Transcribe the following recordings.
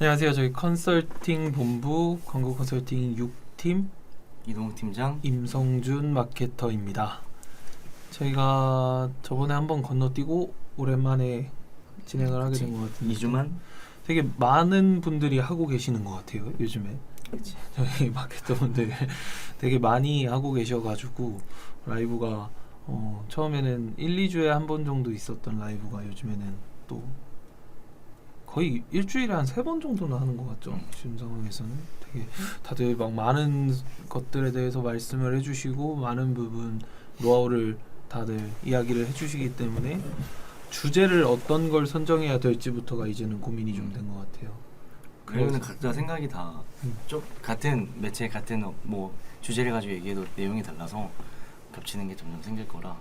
안녕하세요. 저희 컨설팅 본부 광고 컨설팅 6팀 이동욱 팀장. 임성준 마케터입니다. 저희가 저번에 한번 건너뛰고 오랜만에 진행을 하게 된 것 같은데 2주만? 되게 많은 분들이 하고 계시는 것 같아요. 요즘에 그치. 저희 마케터분들 되게 많이 하고 계셔가지고 라이브가 처음에는 1, 2주에 한 번 정도 있었던 라이브가 요즘에는 또 거의 일주일에 한 3번 정도는 하는 것 같죠. 지금 상황에서는 되게 다들 막 많은 것들에 대해서 말씀을 해주시고 많은 부분 노하우를 다들 이야기를 해주시기 때문에 주제를 어떤 걸 선정해야 될지부터가 이제는 고민이 좀 된 것 같아요. 그러면 각자 생각이 다 좀 같은 매체 같은 뭐 주제를 가지고 얘기해도 내용이 달라서 겹치는 게 점점 생길 거라.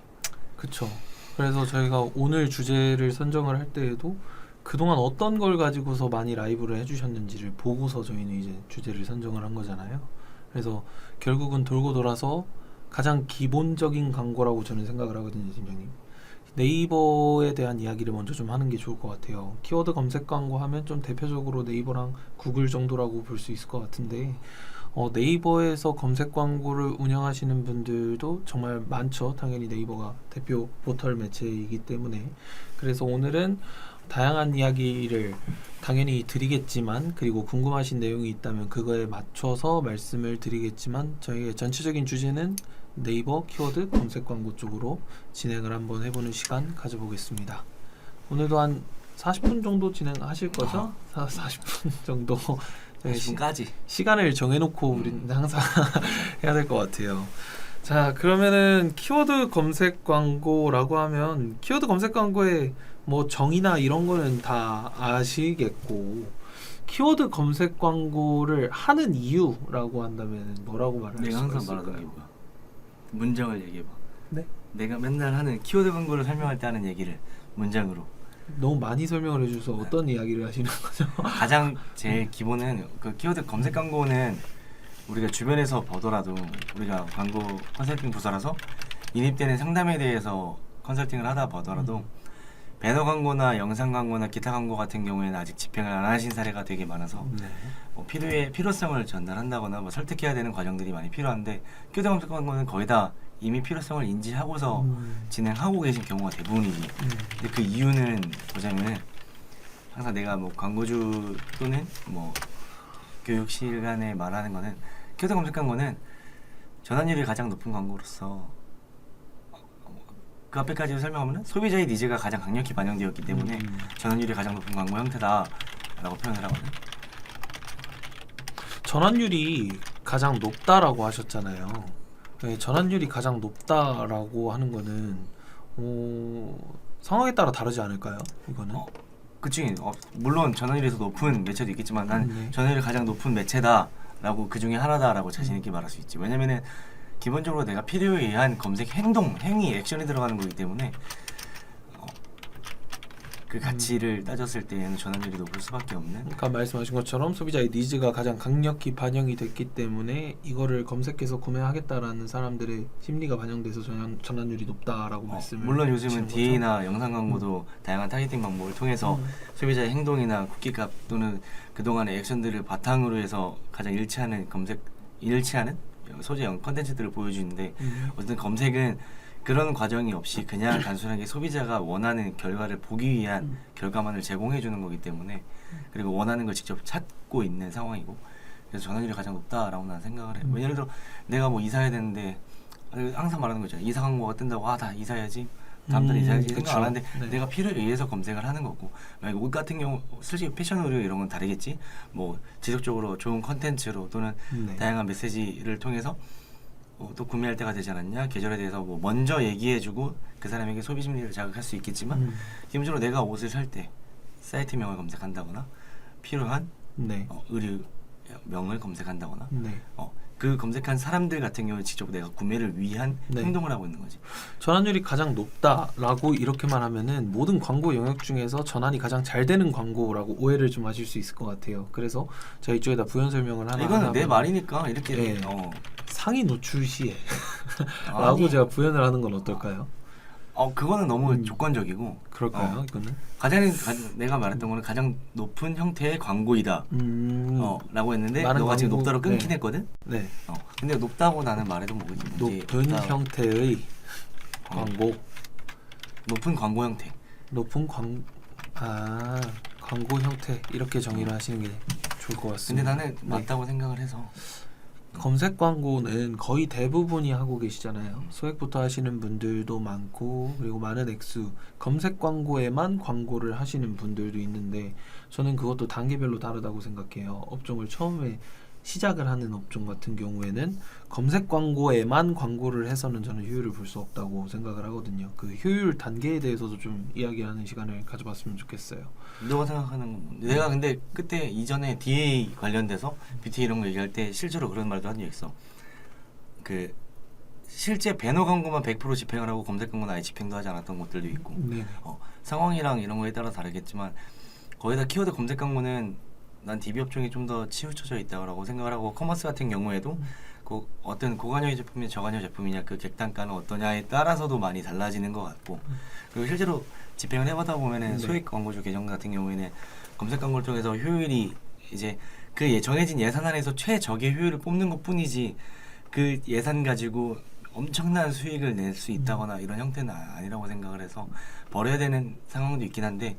그쵸. 그래서 저희가 오늘 주제를 선정을 할 때에도 그동안 어떤 걸 가지고서 많이 라이브를 해주셨는지를 보고서 저희는 이제 주제를 선정을 한 거잖아요. 그래서 결국은 돌고 돌아서 가장 기본적인 광고라고 저는 생각을 하거든요, 팀장님. 네이버에 대한 이야기를 먼저 좀 하는 게 좋을 것 같아요. 키워드 검색 광고 하면 좀 대표적으로 네이버랑 구글 정도라고 볼 수 있을 것 같은데 네이버에서 검색 광고를 운영하시는 분들도 정말 많죠. 당연히 네이버가 대표 포털 매체이기 때문에. 그래서 오늘은 다양한 이야기를 당연히 드리겠지만, 그리고 궁금하신 내용이 있다면 그거에 맞춰서 말씀을 드리겠지만, 저희의 전체적인 주제는 네이버 키워드 검색 광고 쪽으로 진행을 한번 해보는 시간 가져보겠습니다. 오늘도 한 40분 정도 진행하실 거죠? 40분 정도. 40분까지. 시간을 정해놓고 우리는 항상 해야 될 것 같아요. 자, 그러면은 키워드 검색 광고라고 하면 키워드 검색 광고의 뭐 정의나 이런 거는 다 아시겠고, 키워드 검색 광고를 하는 이유라고 한다면 뭐라고 말할 내가 수가 항상 있을까요? 말하던 게 뭐야? 문장을 얘기해봐. 네? 내가 맨날 하는 키워드 광고를 설명할 때 하는 얘기를 문장으로. 너무 많이 설명을 해줘서 어떤 이야기를 하시는 거죠? 가장 제일 기본은 그 키워드 검색 광고는 우리가 주변에서 보더라도 우리가 광고 컨설팅 부서라서 인입되는 상담에 대해서 컨설팅을 하다 보더라도 배너 광고나 영상 광고나 기타 광고 같은 경우에는 아직 집행을 안 하신 사례가 되게 많아서 네. 필요성을 전달한다거나 뭐 설득해야 되는 과정들이 많이 필요한데 키워드 검색 광고는 거의 다 이미 필요성을 인지하고서 진행하고 계신 경우가 대부분이지. 근데 그 이유는 보자면은 항상 내가 뭐 광고주 또는 뭐 교육 시간에 말하는 거는 키워드 검색 광고는 전환율이 가장 높은 광고로서 그 앞에까지 설명하면 소비자의 니즈가 가장 강력히 반영되었기 때문에 전환율이 가장 높은 광고 형태다라고 표현을 하거든. 전환율이 가장 높다라고 하셨잖아요. 네, 전환율이 가장 높다라고 하는 거는 상황에 따라 다르지 않을까요? 이거는 그치. 물론 전환율이 더 높은 매체도 있겠지만 난 네. 전환율이 가장 높은 매체다라고 그 중에 하나다라고 자신 있게 말할 수 있지. 왜냐면은 기본적으로 내가 필요에 의한 검색 행동, 행위, 액션이 들어가는 거기 때문에 그 가치를 따졌을 때에는 전환율이 높을 수밖에 없는. 그러니까 말씀하신 것처럼 소비자의 니즈가 가장 강력히 반영이 됐기 때문에 이거를 검색해서 구매하겠다라는 사람들의 심리가 반영돼서 전환율이 높다라고 말씀을 물론 하시는 요즘은 거죠? DA나 영상 광고도 다양한 타겟팅 방법을 통해서 소비자의 행동이나 쿠키값 또는 그동안의 액션들을 바탕으로 해서 가장 일치하는 소재 컨텐츠들을 보여주는데 어쨌든 검색은 그런 과정이 없이 그냥 단순하게 소비자가 원하는 결과를 보기 위한 결과만을 제공해 주는 거기 때문에, 그리고 원하는 걸 직접 찾고 있는 상황이고, 그래서 전환율이 가장 높다라고 나는 생각을 해. 예를 들어 내가 뭐 이사해야 되는데 항상 말하는 거죠. 이사 광고가 뜬다고 다 이사해야지, 다음 달에 이사해야지 생각 안 하는데 네. 내가 필요에 의해서 검색을 하는 거고, 만약에 옷 같은 경우 솔직히 패션 의류 이런 건 다르겠지. 뭐 지속적으로 좋은 컨텐츠로 또는 네. 다양한 메시지를 통해서 또 구매할 때가 되지 않았냐, 계절에 대해서 뭐 먼저 얘기해주고 그 사람에게 소비 심리를 자극할 수 있겠지만 기본적으로 내가 옷을 살 때 사이트명을 검색한다거나 필요한 네. 의류명을 검색한다거나 네. 그 검색한 사람들 같은 경우는 직접 내가 구매를 위한 네. 행동을 하고 있는 거지. 전환율이 가장 높다라고 이렇게만 하면은 모든 광고 영역 중에서 전환이 가장 잘 되는 광고라고 오해를 좀 하실 수 있을 것 같아요. 그래서 제가 이쪽에다 부연 설명을 하나 이거는 내 하면 말이니까 이렇게 네. 상위 노출 시에 라고 아니, 제가 부연을 하는 건 어떨까요? 그거는 너무 음. 조건적이고 그럴까요? 이거는? 내가 말했던 거는 가장 높은 형태의 광고이다. 라고 했는데 많은 너가 지금 광고- 높다로 끊긴 네. 했거든. 네. 근데 높다고 나는 말해도 뭐지? 높은 형태의 광고. 높은 광고 형태. 높은 광고 형태 이렇게 정의를 하시는 게 좋을 것 근데 같습니다. 나는 맞다고 생각을 해서 검색 광고는 거의 대부분이 하고 계시잖아요. 소액부터 하시는 분들도 많고 그리고 많은 액수 검색 광고에만 광고를 하시는 분들도 있는데 저는 그것도 단계별로 다르다고 생각해요. 업종을 처음에 시작을 하는 업종 같은 경우에는 검색 광고에만 광고를 해서는 저는 효율을 볼 수 없다고 생각을 하거든요. 그 효율 단계에 대해서도 좀 이야기하는 시간을 가져봤으면 좋겠어요. 너가 생각하는 건 내가 근데 그때 이전에 DA 관련돼서 BT 이런 거 얘기할 때 실제로 그런 말도 한 적 있어. 그 실제 배너 광고만 100% 집행을 하고 검색 광고는 아예 집행도 하지 않았던 곳들도 있고 네. 상황이랑 이런 거에 따라 다르겠지만 거의 다 키워드 검색 광고는 난 DB 업종이 좀 더 치우쳐져 있다고 생각을 하고 커머스 같은 경우에도 그 어떤 고관여 제품이냐 저관여 제품이냐 그 객단가는 어떠냐에 따라서도 많이 달라지는 것 같고 그리고 실제로 집행을 해보다 보면은 네. 소액 광고주 계정 같은 경우에는 검색 광고를 통해서 효율이 이제 정해진 예산 안에서 최적의 효율을 뽑는 것 뿐이지 그 예산 가지고 엄청난 수익을 낼 수 있다거나 이런 형태는 아니라고 생각을 해서 버려야 되는 상황도 있긴 한데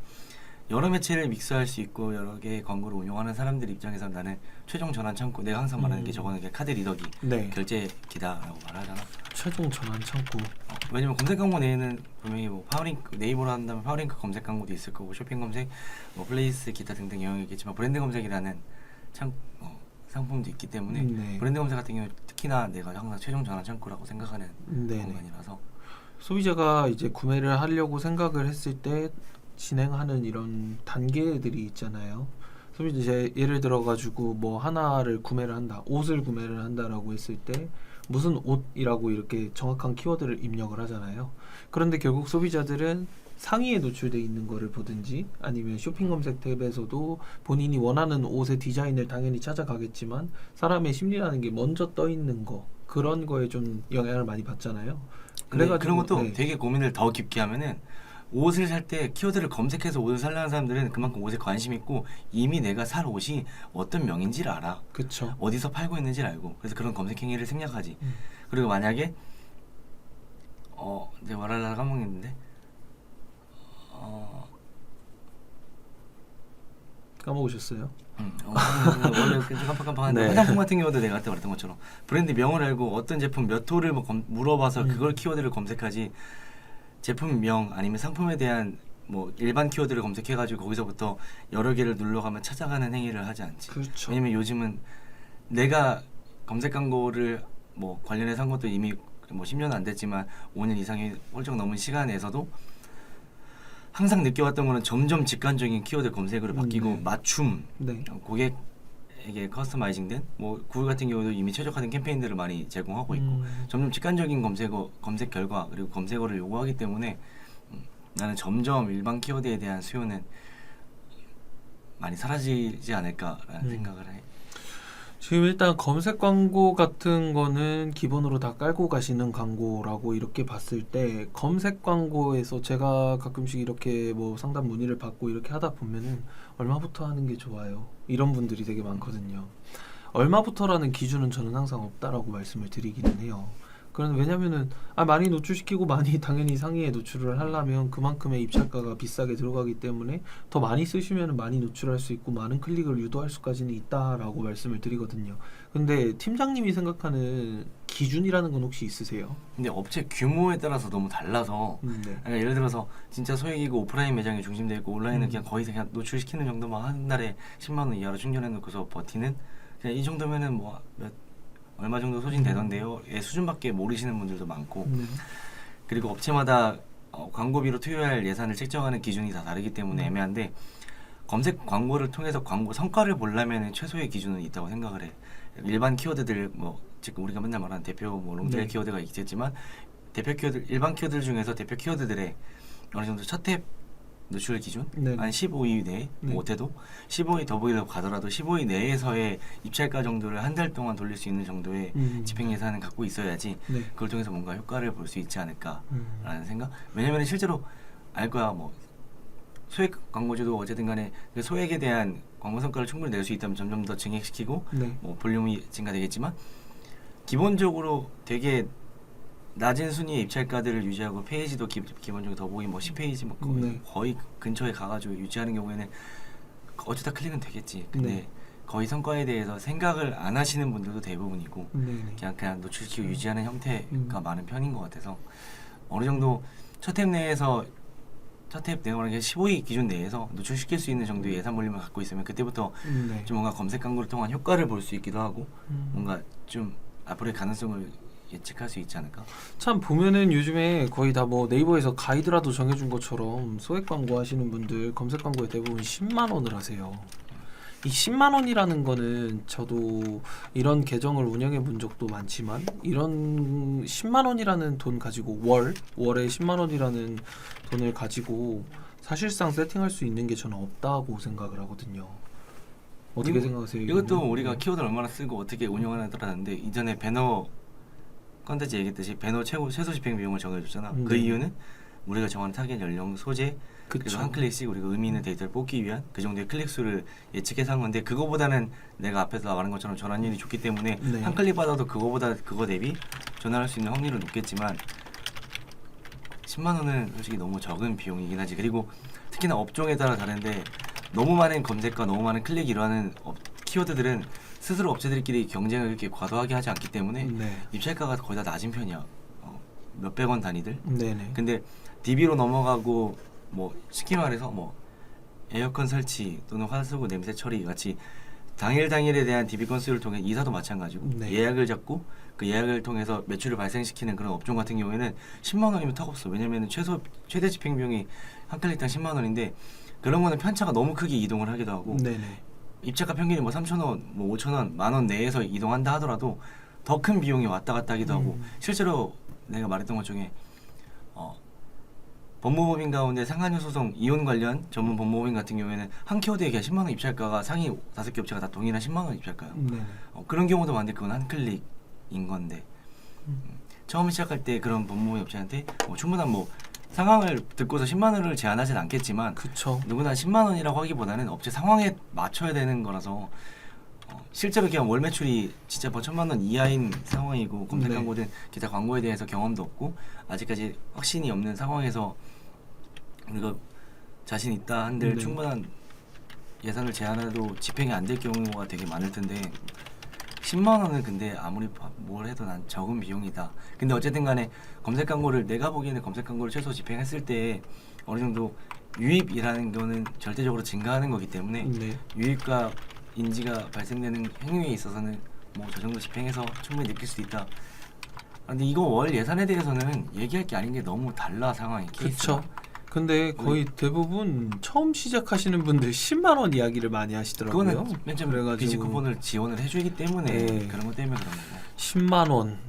여러 매체를 믹스할 수 있고 여러 개의 광고를 운용하는 사람들 입장에서 나는 최종 전환 창구 내가 항상 말하는 게 저거는 카드 리더기 네. 결제기다라고 말하잖아. 최종 전환 창구. 왜냐면 검색 광고 내에는 분명히 뭐 파워링크 네이버로 한다면 파워링크 검색 광고도 있을 거고 쇼핑 검색, 뭐 플레이스 기타 등등 영역이 있겠지만 브랜드 검색이라는 상품도 있기 때문에 네. 브랜드 검색 같은 경우 특히나 내가 항상 최종 전환 창구라고 생각하는 네네. 공간이라서 소비자가 이제 구매를 하려고 생각을 했을 때 진행하는 이런 단계들이 있잖아요. 소비자 이제 예를 들어 가지고 뭐 하나를 구매를 한다, 옷을 구매를 한다라고 했을 때 무슨 옷이라고 이렇게 정확한 키워드를 입력을 하잖아요. 그런데 결국 소비자들은 상위에 노출돼 있는 거를 보든지 아니면 쇼핑 검색 탭에서도 본인이 원하는 옷의 디자인을 당연히 찾아가겠지만 사람의 심리라는 게 먼저 떠 있는 거 그런 거에 좀 영향을 많이 받잖아요. 근데 그래가지고 그런 것도 네. 되게 고민을 더 깊게 하면은 옷을 살 때 키워드를 검색해서 옷을 살려는 사람들은 그만큼 옷에 관심 있고 이미 내가 살 옷이 어떤 명인지를 알아. 그쵸. 어디서 팔고 있는지를 알고 그래서 그런 검색 행위를 생략하지. 그리고 만약에 이제 말하려다 까먹었는데 까먹으셨어요? 원래 좀 깜빡깜빡한데 네. 화장품 같은 경우도 내가 그때 말했던 것처럼 브랜드 명을 알고 어떤 제품 몇 호를 뭐 물어봐서 그걸 키워드를 검색하지 제품명 아니면 상품에 대한 뭐 일반 키워드를 검색해가지고 거기서부터 여러 개를 눌러가면 찾아가는 행위를 하지 않지. 그렇죠. 왜냐면 요즘은 내가 검색 광고를 뭐 관련해서 한 것도 이미 뭐 10년은 안 됐지만 5년 이상이 훌쩍 넘은 시간에서도 항상 느껴왔던 거는 점점 직관적인 키워드 검색으로 바뀌고 네. 맞춤 네. 고객에게 커스터마이징된 뭐 구글 같은 경우도 이미 최적화된 캠페인들을 많이 제공하고 있고 점점 직관적인 검색 결과 그리고 검색어를 요구하기 때문에 나는 점점 일반 키워드에 대한 수요는 많이 사라지지 않을까라는 생각을 해. 지금 일단 검색 광고 같은 거는 기본으로 다 깔고 가시는 광고라고 이렇게 봤을 때 검색 광고에서 제가 가끔씩 이렇게 뭐 상담 문의를 받고 이렇게 하다 보면은 얼마부터 하는 게 좋아요? 이런 분들이 되게 많거든요. 얼마부터라는 기준은 저는 항상 없다라고 말씀을 드리기는 해요. 그런 왜냐면은 많이 노출시키고 많이 당연히 상위에 노출을 하려면 그만큼의 입찰가가 비싸게 들어가기 때문에 더 많이 쓰시면 많이 노출할 수 있고 많은 클릭을 유도할 수까지는 있다라고 말씀을 드리거든요. 근데 팀장님이 생각하는 기준이라는 건 혹시 있으세요? 근데 업체 규모에 따라서 너무 달라서 네. 그러니까 예를 들어서 진짜 소액이고 오프라인 매장이 중심되어 있고 온라인은 그냥 거의 그냥 노출시키는 정도만 한 달에 10만 원 이하로 충전해 놓고서 버티는 그냥 이 정도면은 뭐 얼마 정도 소진되던데요. 예, 수준밖에 모르시는 분들도 많고 네. 그리고 업체마다 광고비로 투여할 예산을 책정하는 기준이 다 다르기 때문에 애매한데 검색 광고를 통해서 광고 성과를 보려면 최소의 기준은 있다고 생각을 해. 일반 키워드들 뭐 지금 우리가 맨날 말하는 대표 뭐 롱테일 네. 키워드가 있겠지만 대표 키워드 일반 키워드 중에서 대표 키워드들의 어느 정도 첫 탭 노출 기준 네. 한 15위 내에 네. 못해도 15위 더보기로 가더라도 15위 내에서의 입찰가 정도를 한 달 동안 돌릴 수 있는 정도의 집행 예산을 갖고 있어야지 네. 그걸 통해서 뭔가 효과를 볼 수 있지 않을까라는 음. 생각. 왜냐면 실제로 알 거야. 뭐 소액 광고주도 어쨌든 간에 그 소액에 대한 광고 성과를 충분히 낼 수 있다면 점점 더 증액시키고 네. 뭐 볼륨이 증가되겠지만 기본적으로 되게 낮은 순위의 입찰가들을 유지하고 페이지도 기본적으로 더보기 뭐 10페이지 뭐 네. 거의 근처에 가가지고 유지하는 경우에는 어쩌다 클릭은 되겠지. 근데 네. 거의 성과에 대해서 생각을 안 하시는 분들도 대부분이고 네. 그냥 노출시키고 유지하는 형태가 많은 편인 것 같아서 어느 정도 첫 탭 내에서 첫 탭 내가 말하는 게 15위 기준 내에서 노출시킬 수 있는 정도의 예산 볼륨을 갖고 있으면 그때부터 네. 좀 뭔가 검색 광고를 통한 효과를 볼 수 있기도 하고 음. 뭔가 좀 앞으로의 가능성을 예측할 수 있지 않을까? 참 보면은 요즘에 거의 다 뭐 네이버에서 가이드라도 정해준 것처럼 소액 광고 하시는 분들 검색 광고에 대부분 10만 원을 하세요. 이 10만 원이라는 거는 저도 이런 계정을 운영해 본 적도 많지만 이런 10만 원이라는 돈 가지고 월에 10만 원이라는 돈을 가지고 사실상 세팅할 수 있는 게 저는 없다고 생각을 하거든요. 어떻게 그리고 생각하세요? 이것도 이거는? 우리가 네. 키워드를 얼마나 쓰고 어떻게 운영하느냐에 따라다른데 이전에 배너 컨텐츠 얘기했듯이 배너 최소 집행 비용을 정해줬잖아. 그 네. 이유는 우리가 정하는 타겟 연령, 소재 그리고 그쵸. 한 클릭씩 우리가 의미 있는 데이터를 뽑기 위한 그 정도의 클릭 수를 예측해서 한 건데 그거보다는 내가 앞에서 말한 것처럼 전환율이 좋기 때문에 네. 한 클릭 받아도 그거 대비 전환할 수 있는 확률은 높겠지만 10만 원은 솔직히 너무 적은 비용이긴 하지. 그리고 특히나 업종에 따라 다른데 너무 많은 검색과 너무 많은 클릭이 일어나는 키워드들은 스스로 업체들끼리 경쟁을 이렇게 과도하게 하지 않기 때문에 네. 입찰가가 거의 다 낮은 편이야. 몇백 원 단위들. 네네. 근데 DB로 넘어가고 뭐 쉽게 말해서 뭐 에어컨 설치 또는 화수구 냄새 처리 같이 당일에 대한 DB 건수를 통해 이사도 마찬가지고 네. 예약을 잡고 그 예약을 통해서 매출을 발생시키는 그런 업종 같은 경우에는 10만 원이면 턱없어. 왜냐면 최대 집행 비용이 한 클릭당 10만 원인데 그런 거는 편차가 너무 크게 이동을 하기도 하고 네네. 입찰가 평균이 뭐 3,000원, 뭐 5,000원, 만 원 내에서 이동한다 하더라도 더 큰 비용이 왔다 갔다 하기도 하고 실제로 내가 말했던 것 중에 법무법인 가운데 상한유 소송 이혼 관련 전문 법무법인 같은 경우에는 한 키워드에 그냥 10만 원 입찰가가 상위 5개 업체가 다 동일한 10만 원 입찰가요. 네네. 그런 경우도 많은데 그건 한 클릭인 건데 처음 시작할 때 그런 법무법인 업체한테 충분한 뭐 상황을 듣고서 10만 원을 제한하진 않겠지만 그쵸. 누구나 10만 원이라고 하기보다는 업체 상황에 맞춰야 되는 거라서 실제로 그냥 월 매출이 진짜 뭐 1,000만 원 이하인 상황이고 검색 네. 광고든 기타 광고에 대해서 경험도 없고 아직까지 확신이 없는 상황에서 우리가 자신 있다 한들 네. 충분한 예산을 제한해도 집행이 안 될 경우가 되게 많을 텐데 10만 원은 근데 아무리 뭘 해도 난 적은 비용이다. 근데 어쨌든 간에 검색 광고를 내가 보기에는 검색 광고를 최소 집행했을 때 어느 정도 유입이라는 거는 절대적으로 증가하는 거기 때문에 네. 유입과 인지가 발생되는 행위에 있어서는 뭐 저 정도 집행해서 충분히 느낄 수 있다. 근데 이거 월 예산에 대해서는 얘기할 게 아닌 게 너무 달라 상황이 케이스가. 그쵸. 근데 거의 대부분 처음 시작하시는 분들 10만 원 이야기를 많이 하시더라고요. 그거는 맨 처음 그래가지고 비지 쿠폰을 지원을 해주기 때문에 네. 그런 것 때문에 그런 거고.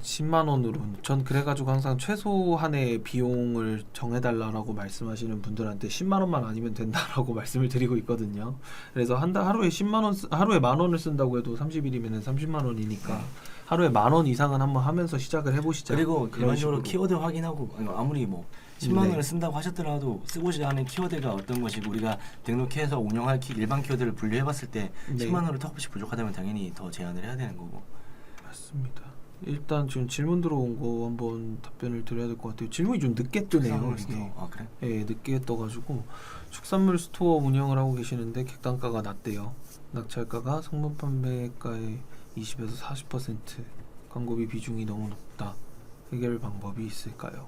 10만 원으로 전 그래가지고 항상 최소한의 비용을 정해달라고 말씀하시는 분들한테 10만 원만 아니면 된다라고 말씀을 드리고 있거든요. 그래서 하루에 10만 원 하루에 만 원을 쓴다고 해도 30일이면 30만 원이니까 하루에 만 원 이상은 한번 하면서 시작을 해보시자. 그리고 그런 일반적으로 식으로. 키워드 확인하고 아무리 뭐 10만 네. 원을 쓴다고 하셨더라도 쓰고자 하는 키워드가 어떤 것이고 우리가 등록해서 운영할 일반 키워드를 분류해봤을 때 네. 10만 원을 턱없이 부족하다면 당연히 더 제한을 해야 되는 거고. 맞습니다. 일단 지금 질문 들어온 거 한번 답변을 드려야 될 것 같아요. 질문이 좀 늦게 뜨네요. 이게. 아 그래? 예, 늦게 떠가지고 축산물 스토어 운영을 하고 계시는데 객단가가 낮대요. 낙찰가가 성분 판매가의 20에서 40% 광고비 비중이 너무 높다. 해결 방법이 있을까요?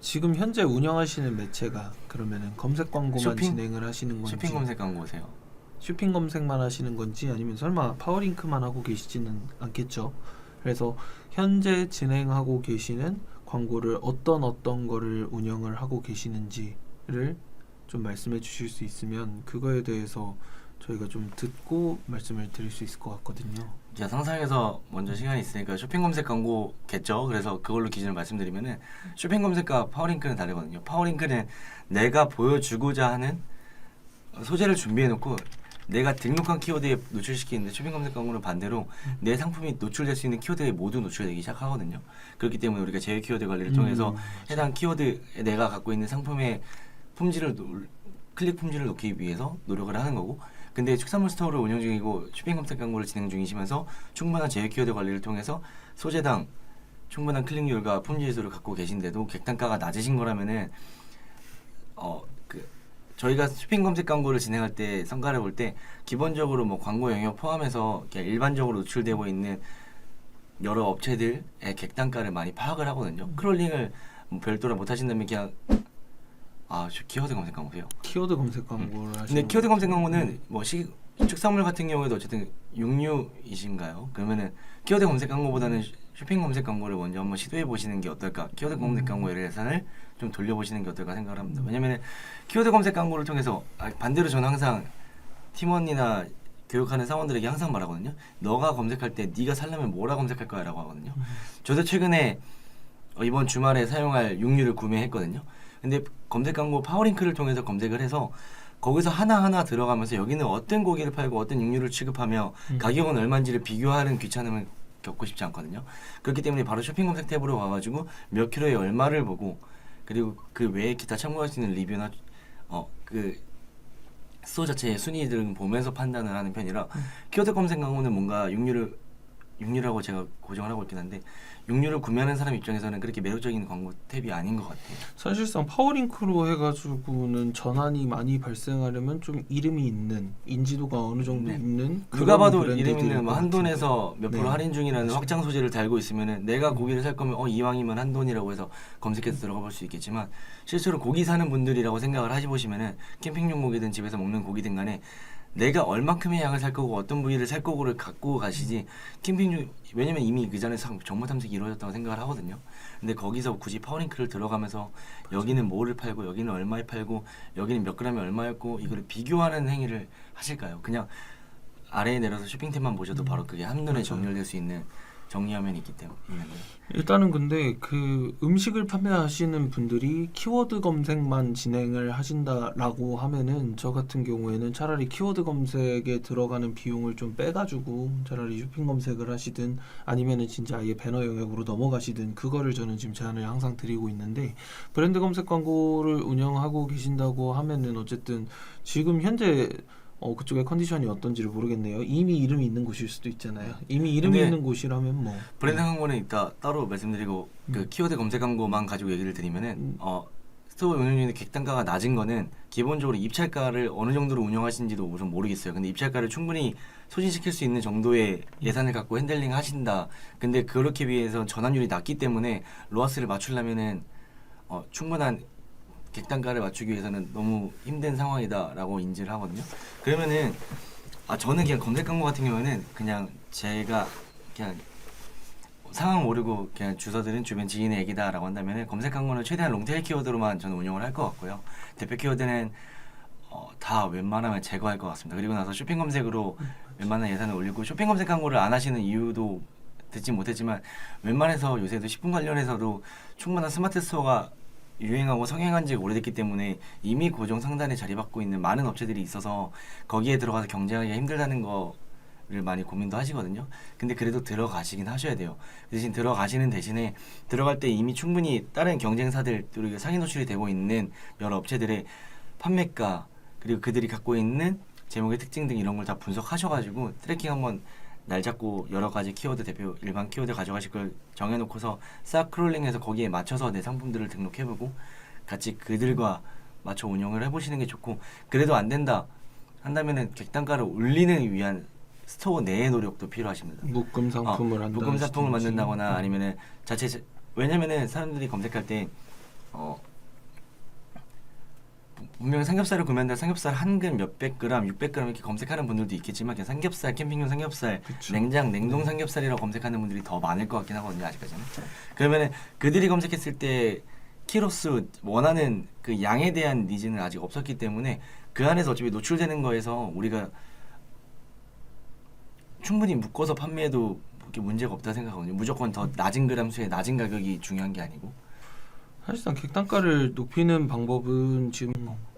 지금 현재 운영하시는 매체가 그러면은 검색 광고만 쇼핑? 진행을 하시는 건지 쇼핑 검색 광고세요. 쇼핑 검색만 하시는 건지 아니면 설마 파워링크만 하고 계시지는 않겠죠. 그래서 현재 진행하고 계시는 광고를 어떤 거를 운영을 하고 계시는지를 좀 말씀해 주실 수 있으면 그거에 대해서 저희가 좀 듣고 말씀을 드릴 수 있을 것 같거든요. 제가 상상해서 먼저 시간이 있으니까 쇼핑 검색 광고겠죠. 그래서 그걸로 기준을 말씀드리면은 쇼핑 검색과 파워링크는 다르거든요. 파워링크는 내가 보여주고자 하는 소재를 준비해놓고 내가 등록한 키워드에 노출시키는데, 쇼핑 검색 광고는 반대로 내 상품이 노출될 수 있는 키워드에 모두 노출되기 시작하거든요. 그렇기 때문에 우리가 제휴 키워드 관리를 통해서 해당 키워드에 내가 갖고 있는 상품의 품질을 클릭 품질을 높이기 위해서 노력을 하는 거고, 근데 축산물 스토어를 운영 중이고 쇼핑 검색 광고를 진행 중이시면서 충분한 제휴 키워드 관리를 통해서 소재당 충분한 클릭률과 품질 지수를 갖고 계신데도 객단가가 낮으신 거라면은 저희가 쇼핑 검색 광고를 진행할 때 성과를 볼 때 기본적으로 뭐 광고 영역 포함해서 그냥 일반적으로 노출되고 있는 여러 업체들의 객단가를 많이 파악을 하거든요. 크롤링을 뭐 별도로 못 하신다면 그냥 키워드 검색 광고세요. 키워드 검색 광고를 하시는. 근데 키워드 검색 광고는 뭐 축산물 같은 경우에도 어쨌든 육류이신가요? 그러면은 키워드 검색 광고보다는 쇼핑 검색 광고를 먼저 한번 시도해 보시는 게 어떨까? 키워드 검색 광고의 예산을 좀 돌려보시는 게 어떨까 생각을 합니다. 왜냐면은 키워드 검색 광고를 통해서 반대로 저는 항상 팀원이나 교육하는 사원들에게 항상 말하거든요. 너가 검색할 때 네가 살려면 뭐라 검색할 거야 라고 하거든요. 저도 최근에 이번 주말에 사용할 육류를 구매했거든요. 근데 검색 광고 파워링크를 통해서 검색을 해서 거기서 하나하나 들어가면서 여기는 어떤 고기를 팔고 어떤 육류를 취급하며 가격은 얼마인지를 비교하는 귀찮음을 겪고 싶지 않거든요. 그렇기 때문에 바로 쇼핑 검색 탭으로 와가지고 몇 킬로에 얼마를 보고, 그리고 그 외에 기타 참고할 수 있는 리뷰나 그 스토어 자체의 순위 등을 보면서 판단을 하는 편이라 키워드 검색 광고는 뭔가 육류라고 제가 고정을 하고 있긴 한데 육류를 구매하는 사람 입장에서는 그렇게 매력적인 광고 탭이 아닌 것 같아요. 사실상 파워링크로 해가지고는 전환이 많이 발생하려면 좀 이름이 있는, 인지도가 어느 정도 네. 있는, 누가 봐도 그런 이름 있는 브랜드들일 뭐 것 한돈에서 몇 프로 네. 할인 중이라는 그렇죠. 확장 소재를 달고 있으면은 내가 고기를 살 거면 이왕이면 한돈이라고 해서 검색해서 들어가 볼 수 있겠지만, 실제로 고기 사는 분들이라고 생각을 하시보시면은 캠핑용 고기든 집에서 먹는 고기든 간에 내가 얼만큼의 양을 살 거고 어떤 부위를 살 거고를 갖고 가시지, 캠핑용, 왜냐면 이미 그 전에 정보 탐색이 이루어졌다고 생각을 하거든요. 근데 거기서 굳이 파워링크를 들어가면서 여기는 뭐를 팔고 여기는 얼마에 팔고 여기는 몇 그램이 얼마였고 이거를 비교하는 행위를 하실까요? 그냥 아래에 내려서 쇼핑 탭만 보셔도 바로 그게 한눈에 맞아요. 정렬될 수 있는 정리화면이 있기 때문에. 일단은 근데 그 음식을 판매하시는 분들이 키워드 검색만 진행을 하신다라고 하면은 저 같은 경우에는 차라리 키워드 검색에 들어가는 비용을 좀 빼가지고 차라리 쇼핑 검색을 하시든 아니면은 진짜 아예 배너 영역으로 넘어가시든 그거를 저는 지금 제안을 항상 드리고 있는데, 브랜드 검색 광고를 운영하고 계신다고 하면은 어쨌든 지금 현재 그쪽의 컨디션이 어떤지를 모르겠네요. 이미 이름이 있는 곳일 수도 있잖아요. 이미 이름이 근데 있는 곳이라면 뭐 브랜드 광고는 이따 따로 말씀드리고 그 키워드 검색 광고만 가지고 얘기를 드리면은 스토어 운영 중에 객단가가 낮은 거는 기본적으로 입찰가를 어느 정도로 운영하시는지도 우선 모르겠어요. 근데 입찰가를 충분히 소진시킬 수 있는 정도의 예산을 갖고 핸들링 하신다. 근데 그렇게 비해서 전환율이 낮기 때문에 로아스를 맞추려면은 충분한 객단가를 맞추기 위해서는 너무 힘든 상황이다라고 인지를 하거든요. 그러면은 저는 그냥 검색 광고 같은 경우는 그냥 제가 그냥 상황 모르고 그냥 주소들은 주변 지인의 얘기다라고 한다면은 검색 광고는 최대한 롱테일 키워드로만 저는 운영을 할 것 같고요. 대표 키워드는 다 웬만하면 제거할 것 같습니다. 그리고 나서 쇼핑 검색으로 웬만한 예산을 올리고, 쇼핑 검색 광고를 안 하시는 이유도 듣지 못했지만 웬만해서 요새도 식품 관련해서도 충분한 스마트 스토어가 유행하고 성행한 지가 오래됐기 때문에 이미 고정 상단에 자리받고 있는 많은 업체들이 있어서 거기에 들어가서 경쟁하기가 힘들다는 거를 많이 고민도 하시거든요. 근데 그래도 들어가시긴 하셔야 돼요. 대신 들어가시는 대신에 들어갈 때 이미 충분히 다른 경쟁사들, 그리고 상위 노출이 되고 있는 여러 업체들의 판매가, 그리고 그들이 갖고 있는 제목의 특징 등 이런 걸 다 분석하셔가지고 트래킹 한번 날 잡고 여러 가지 키워드, 대표 일반 키워드 가져가실 걸 정해놓고서 싹 크롤링해서 거기에 맞춰서 내 상품들을 등록해보고 같이 그들과 맞춰 운영을 해보시는 게 좋고, 그래도 안 된다 한다면은 객단가를 올리는 위한 스토어 내의 노력도 필요하십니다. 묶음 상품을 한다. 묶음 상품을 만든다거나 아니면은 왜냐면은 사람들이 검색할 때 분명히 삼겹살을 구매한다, 삼겹살 한 근 몇백 그램, 600g 이렇게 검색하는 분들도 있겠지만 그냥 삼겹살, 캠핑용 삼겹살, 그쵸. 냉동 삼겹살이라고 검색하는 분들이 더 많을 것 같긴 하거든요, 아직까지는. 그러면은 그들이 검색했을 때 키로수, 원하는 그 양에 대한 니즈는 아직 없었기 때문에 그 안에서 어차피 노출되는 거에서 우리가 충분히 묶어서 판매해도 그렇게 문제가 없다 생각하거든요. 무조건 더 낮은 그램수에 낮은 가격이 중요한 게 아니고 사실상 객단가를 높이는 방법은 지금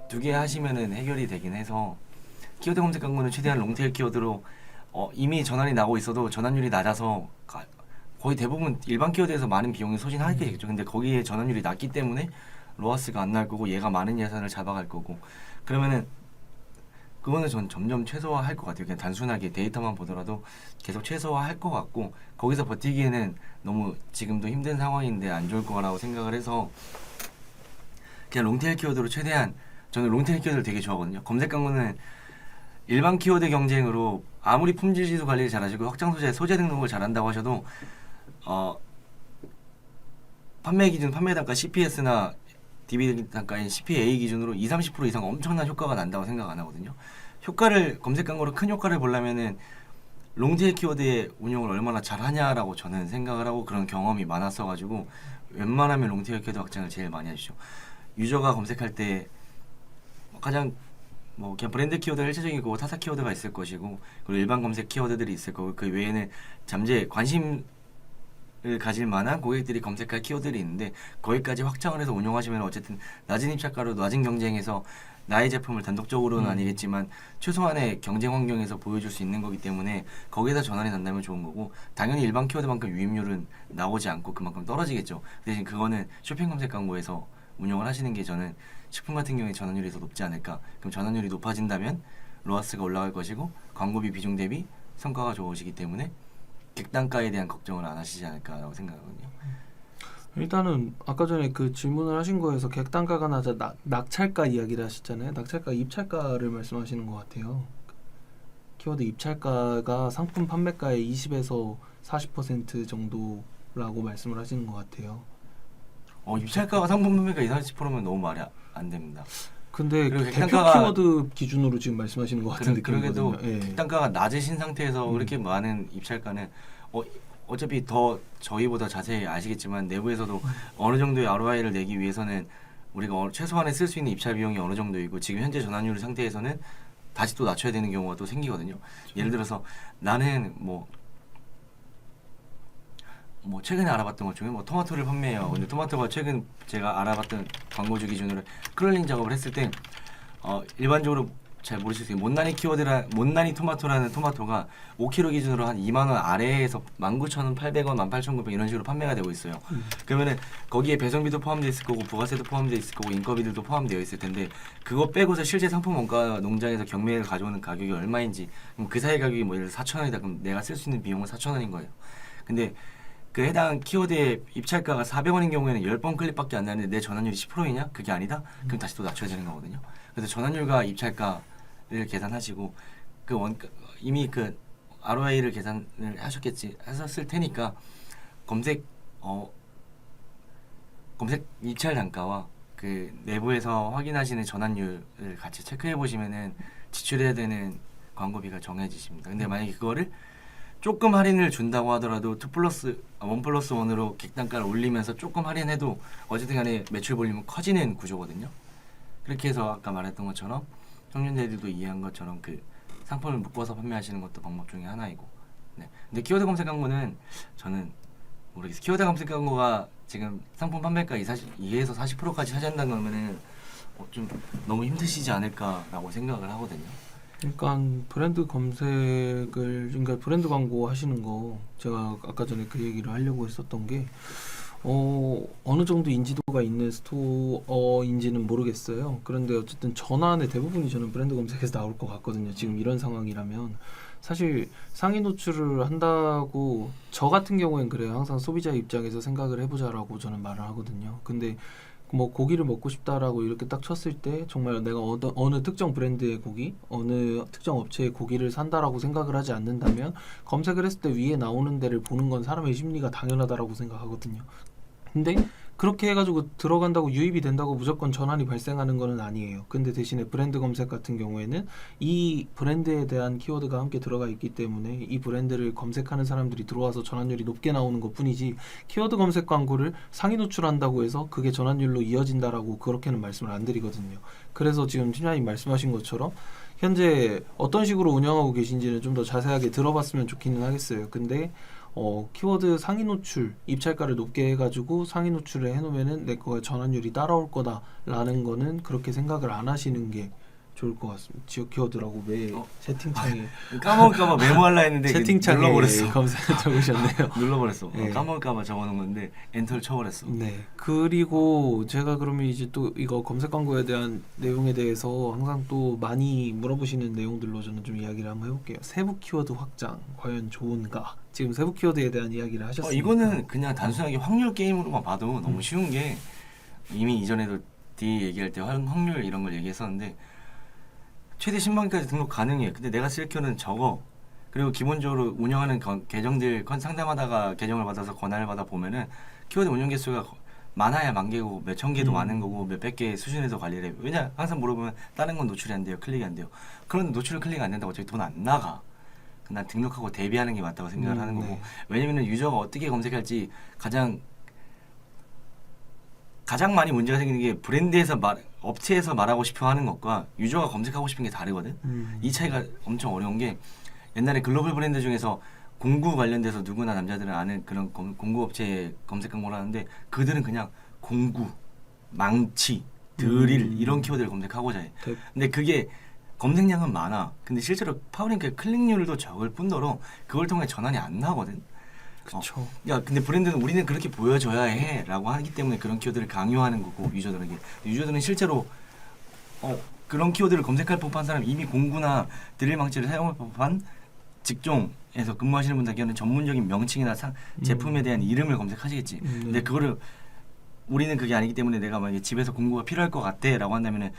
두 개 하시면은 해결이 되긴 해서 키워드 검색 광고는 최대한 롱테일 키워드로 이미 전환이 나고 있어도 전환율이 낮아서 거의 대부분 일반 키워드에서 많은 비용이 소진하게 되겠죠. 근데 거기에 전환율이 낮기 때문에 로아스가 안 날 거고 얘가 많은 예산을 잡아갈 거고 그러면은 그거는 전 점점 최소화할 것 같아요. 그냥 단순하게 데이터만 보더라도 계속 최소화할 것 같고 거기서 버티기에는 너무 지금도 힘든 상황인데 안 좋을 거라고 생각을 해서 그냥 롱테일 키워드로 최대한 저는 롱테일 키워드를 되게 좋아하거든요. 검색 광고는 일반 키워드 경쟁으로 아무리 품질 지수 관리를 잘하시고 확장 소재 등록을 잘한다고 하셔도 판매 기준 판매 단가 CPS나 DB 단가인 CPA 기준으로 20-30% 이상 엄청난 효과가 난다고 생각 안 하거든요. 효과를 검색 광고로 큰 효과를 보려면은 롱테일 키워드의 운용을 얼마나 잘하냐라고 저는 생각을 하고 그런 경험이 많았어 가지고 웬만하면 롱테일 키워드 확장을 제일 많이 해주죠. 유저가 검색할 때 가장 뭐 그냥 브랜드 키워드가 일차적이고 타사 키워드가 있을 것이고 그리고 일반 검색 키워드들이 있을 거고 그 외에는 잠재 관심을 가질 만한 고객들이 검색할 키워드들이 있는데 거기까지 확장을 해서 운영하시면 어쨌든 낮은 입찰가로 낮은 경쟁에서 나의 제품을 단독적으로는 아니겠지만 최소한의 경쟁 환경에서 보여줄 수 있는 거기 때문에 거기에다 전환이 난다면 좋은 거고 당연히 일반 키워드만큼 유입률은 나오지 않고 그만큼 떨어지겠죠. 대신 그거는 쇼핑 검색 광고에서 운영을 하시는 게 저는 식품 같은 경우에 전환율이 더 높지 않을까. 그럼 전환율이 높아진다면 로아스가 올라갈 것이고 광고비 비중 대비 성과가 좋으시기 때문에 객단가에 대한 걱정을 안 하시지 않을까라고 생각하거든요. 일단은 아까 전에 그 질문을 하신 거에서 객단가가 낮아 낙찰가 이야기를 하셨잖아요. 낙찰가, 입찰가를 말씀하시는 것 같아요. 키워드 입찰가가 상품 판매가의 20에서 40% 정도라고 말씀을 하시는 것 같아요. 입찰가가 상품 판매가 20-30%면 너무 말이 안 됩니다. 근데 그리고 대표 객단가가- 키워드 기준으로 지금 말씀하시는 것 같은 그러게도 느낌이거든요. 예. 객단가가 낮으신 상태에서 그렇게 많은 입찰가는 어차피 더 저희보다 자세히 아시겠지만 내부에서도 어느 정도의 ROI를 내기 위해서는 우리가 최소한의 쓸 수 있는 입찰 비용이 어느 정도이고 지금 현재 전환율 상태에서는 다시 또 낮춰야 되는 경우가 또 생기거든요. 예를 들어서 나는 뭐 최근에 알아봤던 것 중에 뭐 토마토를 판매해요. 근데 토마토가 최근 제가 알아봤던 광고주 기준으로 크롤링 작업을 했을 때 일반적으로 잘 모르실 수 있는 못난이 토마토라는 토마토가 5kg 기준으로 한 2만 원 아래에서 19,000원, 800원, 18,900 이런 식으로 판매가 되고 있어요. 그러면은 거기에 배송비도 포함되어 있을 거고 부가세도 포함되어 있을 거고 인건비들도 포함되어 있을 텐데 그거 빼고서 실제 상품 원가 농장에서 경매를 가져오는 가격이 얼마인지 그럼 그 사이 가격이 뭐 예를 들어 4,000원이다 그럼 내가 쓸 수 있는 비용은 4,000원인 거예요. 근데 그 해당 키워드의 입찰가가 400원인 경우에는 10번 클릭밖에 안 나는데 내 전환율이 10%이냐? 그게 아니다? 그럼 다시 또 낮춰야 되는 거거든요. 그래서 전환율과 입찰가를 계산하시고 이미 그 ROI를 계산을 하셨을 테니까 검색 입찰 단가와 그 내부에서 확인하시는 전환율을 같이 체크해 보시면은 지출해야 되는 광고비가 정해지십니다. 근데 만약에 그거를 조금 할인을 준다고 하더라도 1+1으로 객단가를 올리면서 조금 할인해도 어쨌든 간에 매출 볼륨은 커지는 구조거든요. 그렇게 해서 아까 말했던 것처럼 청년들도 이해한 것처럼 그 상품을 묶어서 판매하시는 것도 방법 중에 하나이고. 네. 근데 키워드 검색 광고는 저는 모르겠어요. 키워드 검색 광고가 지금 상품 판매가 2에서 40%까지 차지한다는 거면은 좀 너무 힘드시지 않을까라고 생각을 하거든요. 그러니까 그러니까 브랜드 광고 하시는 거 제가 아까 전에 그 얘기를 하려고 했었던 게 어느 정도 인지도가 있는 스토어인지는 모르겠어요. 그런데 어쨌든 전환의 대부분이 저는 브랜드 검색에서 나올 것 같거든요. 지금 이런 상황이라면 사실 상위 노출을 한다고 저 같은 경우엔 그래요. 항상 소비자 입장에서 생각을 해보자라고 저는 말을 하거든요. 근데 뭐 고기를 먹고 싶다라고 이렇게 딱 쳤을 때 정말 내가 어느 특정 브랜드의 고기, 어느 특정 업체의 고기를 산다라고 생각을 하지 않는다면 검색을 했을 때 위에 나오는 데를 보는 건 사람의 심리가 당연하다라고 생각하거든요. 근데 그렇게 해가지고 들어간다고 유입이 된다고 무조건 전환이 발생하는 거는 아니에요. 근데 대신에 브랜드 검색 같은 경우에는 이 브랜드에 대한 키워드가 함께 들어가 있기 때문에 이 브랜드를 검색하는 사람들이 들어와서 전환율이 높게 나오는 것 뿐이지, 키워드 검색 광고를 상위 노출한다고 해서 그게 전환율로 이어진다라고 그렇게는 말씀을 안 드리거든요. 그래서 지금 팀장님 말씀하신 것처럼 현재 어떤 식으로 운영하고 계신지는 좀 더 자세하게 들어봤으면 좋기는 하겠어요. 근데 키워드 상위 노출 입찰가를 높게 해가지고 상위 노출을 해놓으면은 내 거가 전환율이 따라올 거다라는 거는 그렇게 생각을 안 하시는 게 좋을 것 같습니다. 지역 키워드라고 왜 채팅창에 까먹을까봐 메모하려 했는데 채팅창에 눌러버렸어. 검색 적으셨네요. 눌러버렸어. 네. 까먹을까봐 적어놓은 건데 엔터를 쳐버렸어. 네. 그리고 제가 그러면 이제 또 이거 검색 광고에 대한 내용에 대해서 항상 또 많이 물어보시는 내용들로 저는 좀 이야기를 한번 해볼게요. 세부 키워드 확장 과연 좋은가? 지금 세부 키워드에 대한 이야기를 하셨으니까 이거는 그냥 단순하게 확률 게임으로만 봐도 너무 쉬운 게, 이미 이전에도 D 얘기할 때 확률 이런 걸 얘기했었는데 최대 10만 개까지 등록 가능해. 근데 내가 쓸 키워드는 적어. 그리고 기본적으로 운영하는 계정들 상담하다가 계정을 받아서 권한을 받아 보면은 키워드 운영 개수가 많아야 10,000개고 몇천 개도 많은 거고 몇백 개 수준에서 관리를 해요. 왜냐? 항상 물어보면 다른 건 노출이 안 돼요. 클릭이 안 돼요. 그런데 노출 클릭 안 된다고 어차피 돈 안 나가. 난 등록하고 대비하는 게 맞다고 생각을 하는 거고, 네. 왜냐면은 유저가 어떻게 검색할지 가장 많이 문제가 생기는 게 브랜드에서 업체에서 말하고 싶어 하는 것과 유저가 검색하고 싶은 게 다르거든. 이 차이가 엄청 어려운 게, 옛날에 글로벌 브랜드 중에서 공구 관련돼서 누구나 남자들은 아는 그런 공구 업체의 검색 광고를 하는데, 그들은 그냥 공구, 망치, 드릴 이런 키워드를 검색하고자 해. 근데 그게 검색량은 많아. 근데 실제로 파워링크의 클릭률도 적을 뿐더러 그걸 통해 전환이 안 나거든. 그쵸. 야, 근데 브랜드는 우리는 그렇게 보여줘야 해 라고 하기 때문에 그런 키워드를 강요하는 거고, 유저들에게. 유저들은 실제로 그런 키워드를 검색할 법한 사람, 이미 공구나 드릴 망치를 사용할 법한 직종에서 근무하시는 분들께는 전문적인 명칭이나 제품에 대한 이름을 검색하시겠지. 근데 그거를 우리는 그게 아니기 때문에, 내가 만약에 집에서 공구가 필요할 것 같아 라고 한다면은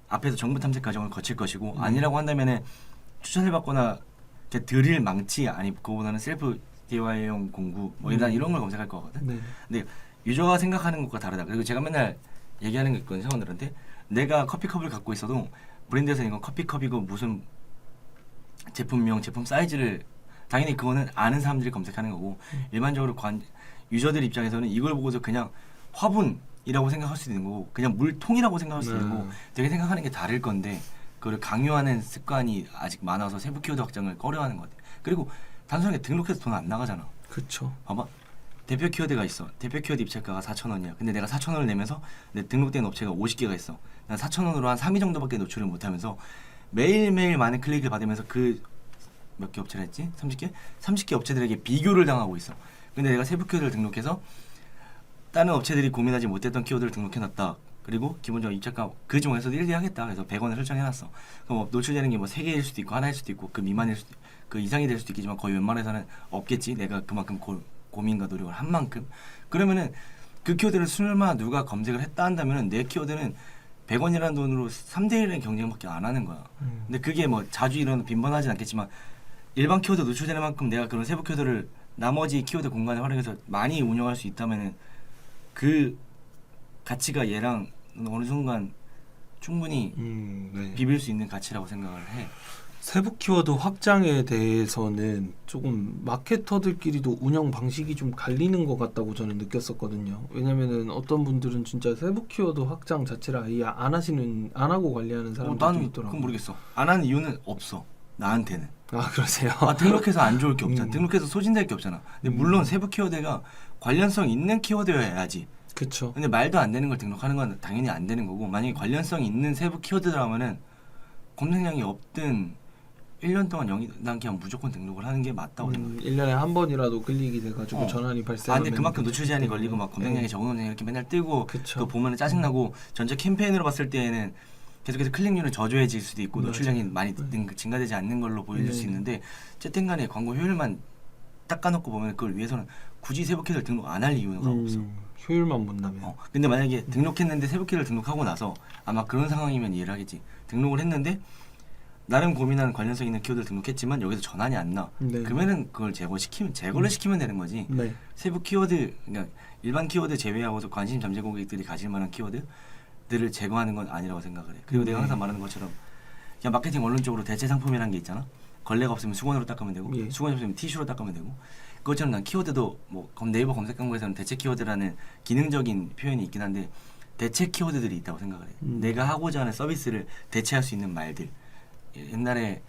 앞에서 정보 탐색 과정을 거칠 것이고, 아니라고 한다면은 추천을 받거나 드릴 망치, 아니 그거보다는 셀프 DIY용 공구 뭐 이런 걸 검색할 거거든. 네. 근데 유저가 생각하는 것과 다르다. 그리고 제가 맨날 얘기하는 게 있거든, 사원들한테. 내가 커피컵을 갖고 있어도 브랜드에서 이건 커피컵이고 무슨 제품명, 제품 사이즈를, 당연히 그거는 아는 사람들이 검색하는 거고, 일반적으로 유저들 입장에서는 이걸 보고서 그냥 화분이라고 생각할 수 있는 거고, 그냥 물통이라고 생각할 수 있는 거고, 되게 생각하는 게 다를 건데, 그걸 강요하는 습관이 아직 많아서 세부 키워드 확장을 꺼려하는 것 같아. 그리고 단순하게 등록해서 돈 안 나가잖아. 그쵸. 봐봐. 대표 키워드가 있어. 대표 키워드 입찰가가 4,000원이야. 근데 내가 4,000원을 내면서 내 등록된 업체가 50개가 있어. 난 4,000원으로 한 3위 정도밖에 노출을 못하면서 매일매일 많은 클릭을 받으면서 그 몇 개 업체를 했지? 30개? 30개 업체들에게 비교를 당하고 있어. 근데 내가 세부 키워드를 등록해서 다른 업체들이 고민하지 못했던 키워드를 등록해놨다. 그리고 기본적으로 입찰가 그 중에서도 1위 하겠다. 그래서 100원을 설정해놨어. 그럼 노출되는 게 뭐 3개일 수도 있고 하나일 수도 있고 그 미만일 수도 있고 그 이상이 될 수도 있겠지만 거의 웬만해서는 없겠지. 내가 그만큼 고민과 노력을 한 만큼. 그러면은 그 키워드를 설마 누가 검색을 했다 한다면은 내 키워드는 100원이라는 돈으로 3대1의 경쟁밖에 안 하는 거야. 근데 그게 뭐 자주 일어나는 빈번하진 않겠지만, 일반 키워드 노출되는 만큼 내가 그런 세부 키워드를 나머지 키워드 공간에 활용해서 많이 운영할 수 있다면은 그 가치가 얘랑 어느 순간 충분히 네. 비빌 수 있는 가치라고 생각을 해. 세부 키워드 확장에 대해서는 조금 마케터들끼리도 운영 방식이 좀 갈리는 것 같다고 저는 느꼈었거든요. 왜냐면은 어떤 분들은 진짜 세부 키워드 확장 자체를 아예 안 하고 관리하는 사람들도 나는 있더라고요. 그건 모르겠어. 안 하는 이유는 없어. 나한테는. 아, 그러세요? 등록해서 안 좋을 게 없잖아. 등록해서 소진될 게 없잖아. 근데 물론 세부 키워드가 관련성 있는 키워드여야지. 그렇죠. 근데 말도 안 되는 걸 등록하는 건 당연히 안 되는 거고, 만약에 관련성 있는 세부 키워드라면은 검색량이 없든 1년 동안 영이 남기면 무조건 등록을 하는 게 맞다고 생각해. 1년에 한 번이라도 클릭이 돼가지고 전환이 발생하면. 근데 그만큼 노출 제한이 걸리고 막 검색량이 적은 이렇게 맨날 뜨고, 그쵸. 그거 보면 짜증나고, 전체 캠페인으로 봤을 때에는 계속해서 클릭률은 저조해질 수도 있고, 노출량이 많이 증가되지 않는 걸로 보여줄 수 있는데, 어쨌든 간에 광고 효율만 딱 까놓고 보면 그걸 위해서는 굳이 세부 키워드를 등록 안 할 이유가 없어. 효율만 본다면. 근데 만약에 등록했는데 세부 키워드를 등록하고 나서 아마 그런 상황이면 이해를 하겠지. 등록을 했는데 나름 고민한 관련성 있는 키워드를 등록했지만 여기서 전환이 안 나. 네. 그러면은 그걸 제거를 시키면 되는 거지. 네. 세부 키워드, 그러니까 일반 키워드 제외하고도 관심 잠재 고객들이 가질 만한 키워드들을 제거하는 건 아니라고 생각을 해. 그리고 내가 항상 말하는 것처럼 그냥 마케팅 원론적으로 대체 상품이라는 게 있잖아. 걸레가 없으면 수건으로 닦으면 되고, 예. 수건이 없으면 티슈로 닦으면 되고. 그것처럼 난 키워드도 뭐 네이버 검색 광고에서는 대체 키워드라는 기능적인 표현이 있긴 한데 대체 키워드들이 있다고 생각을 해. 내가 하고자 하는 서비스를 대체할 수 있는 말들. 옛날에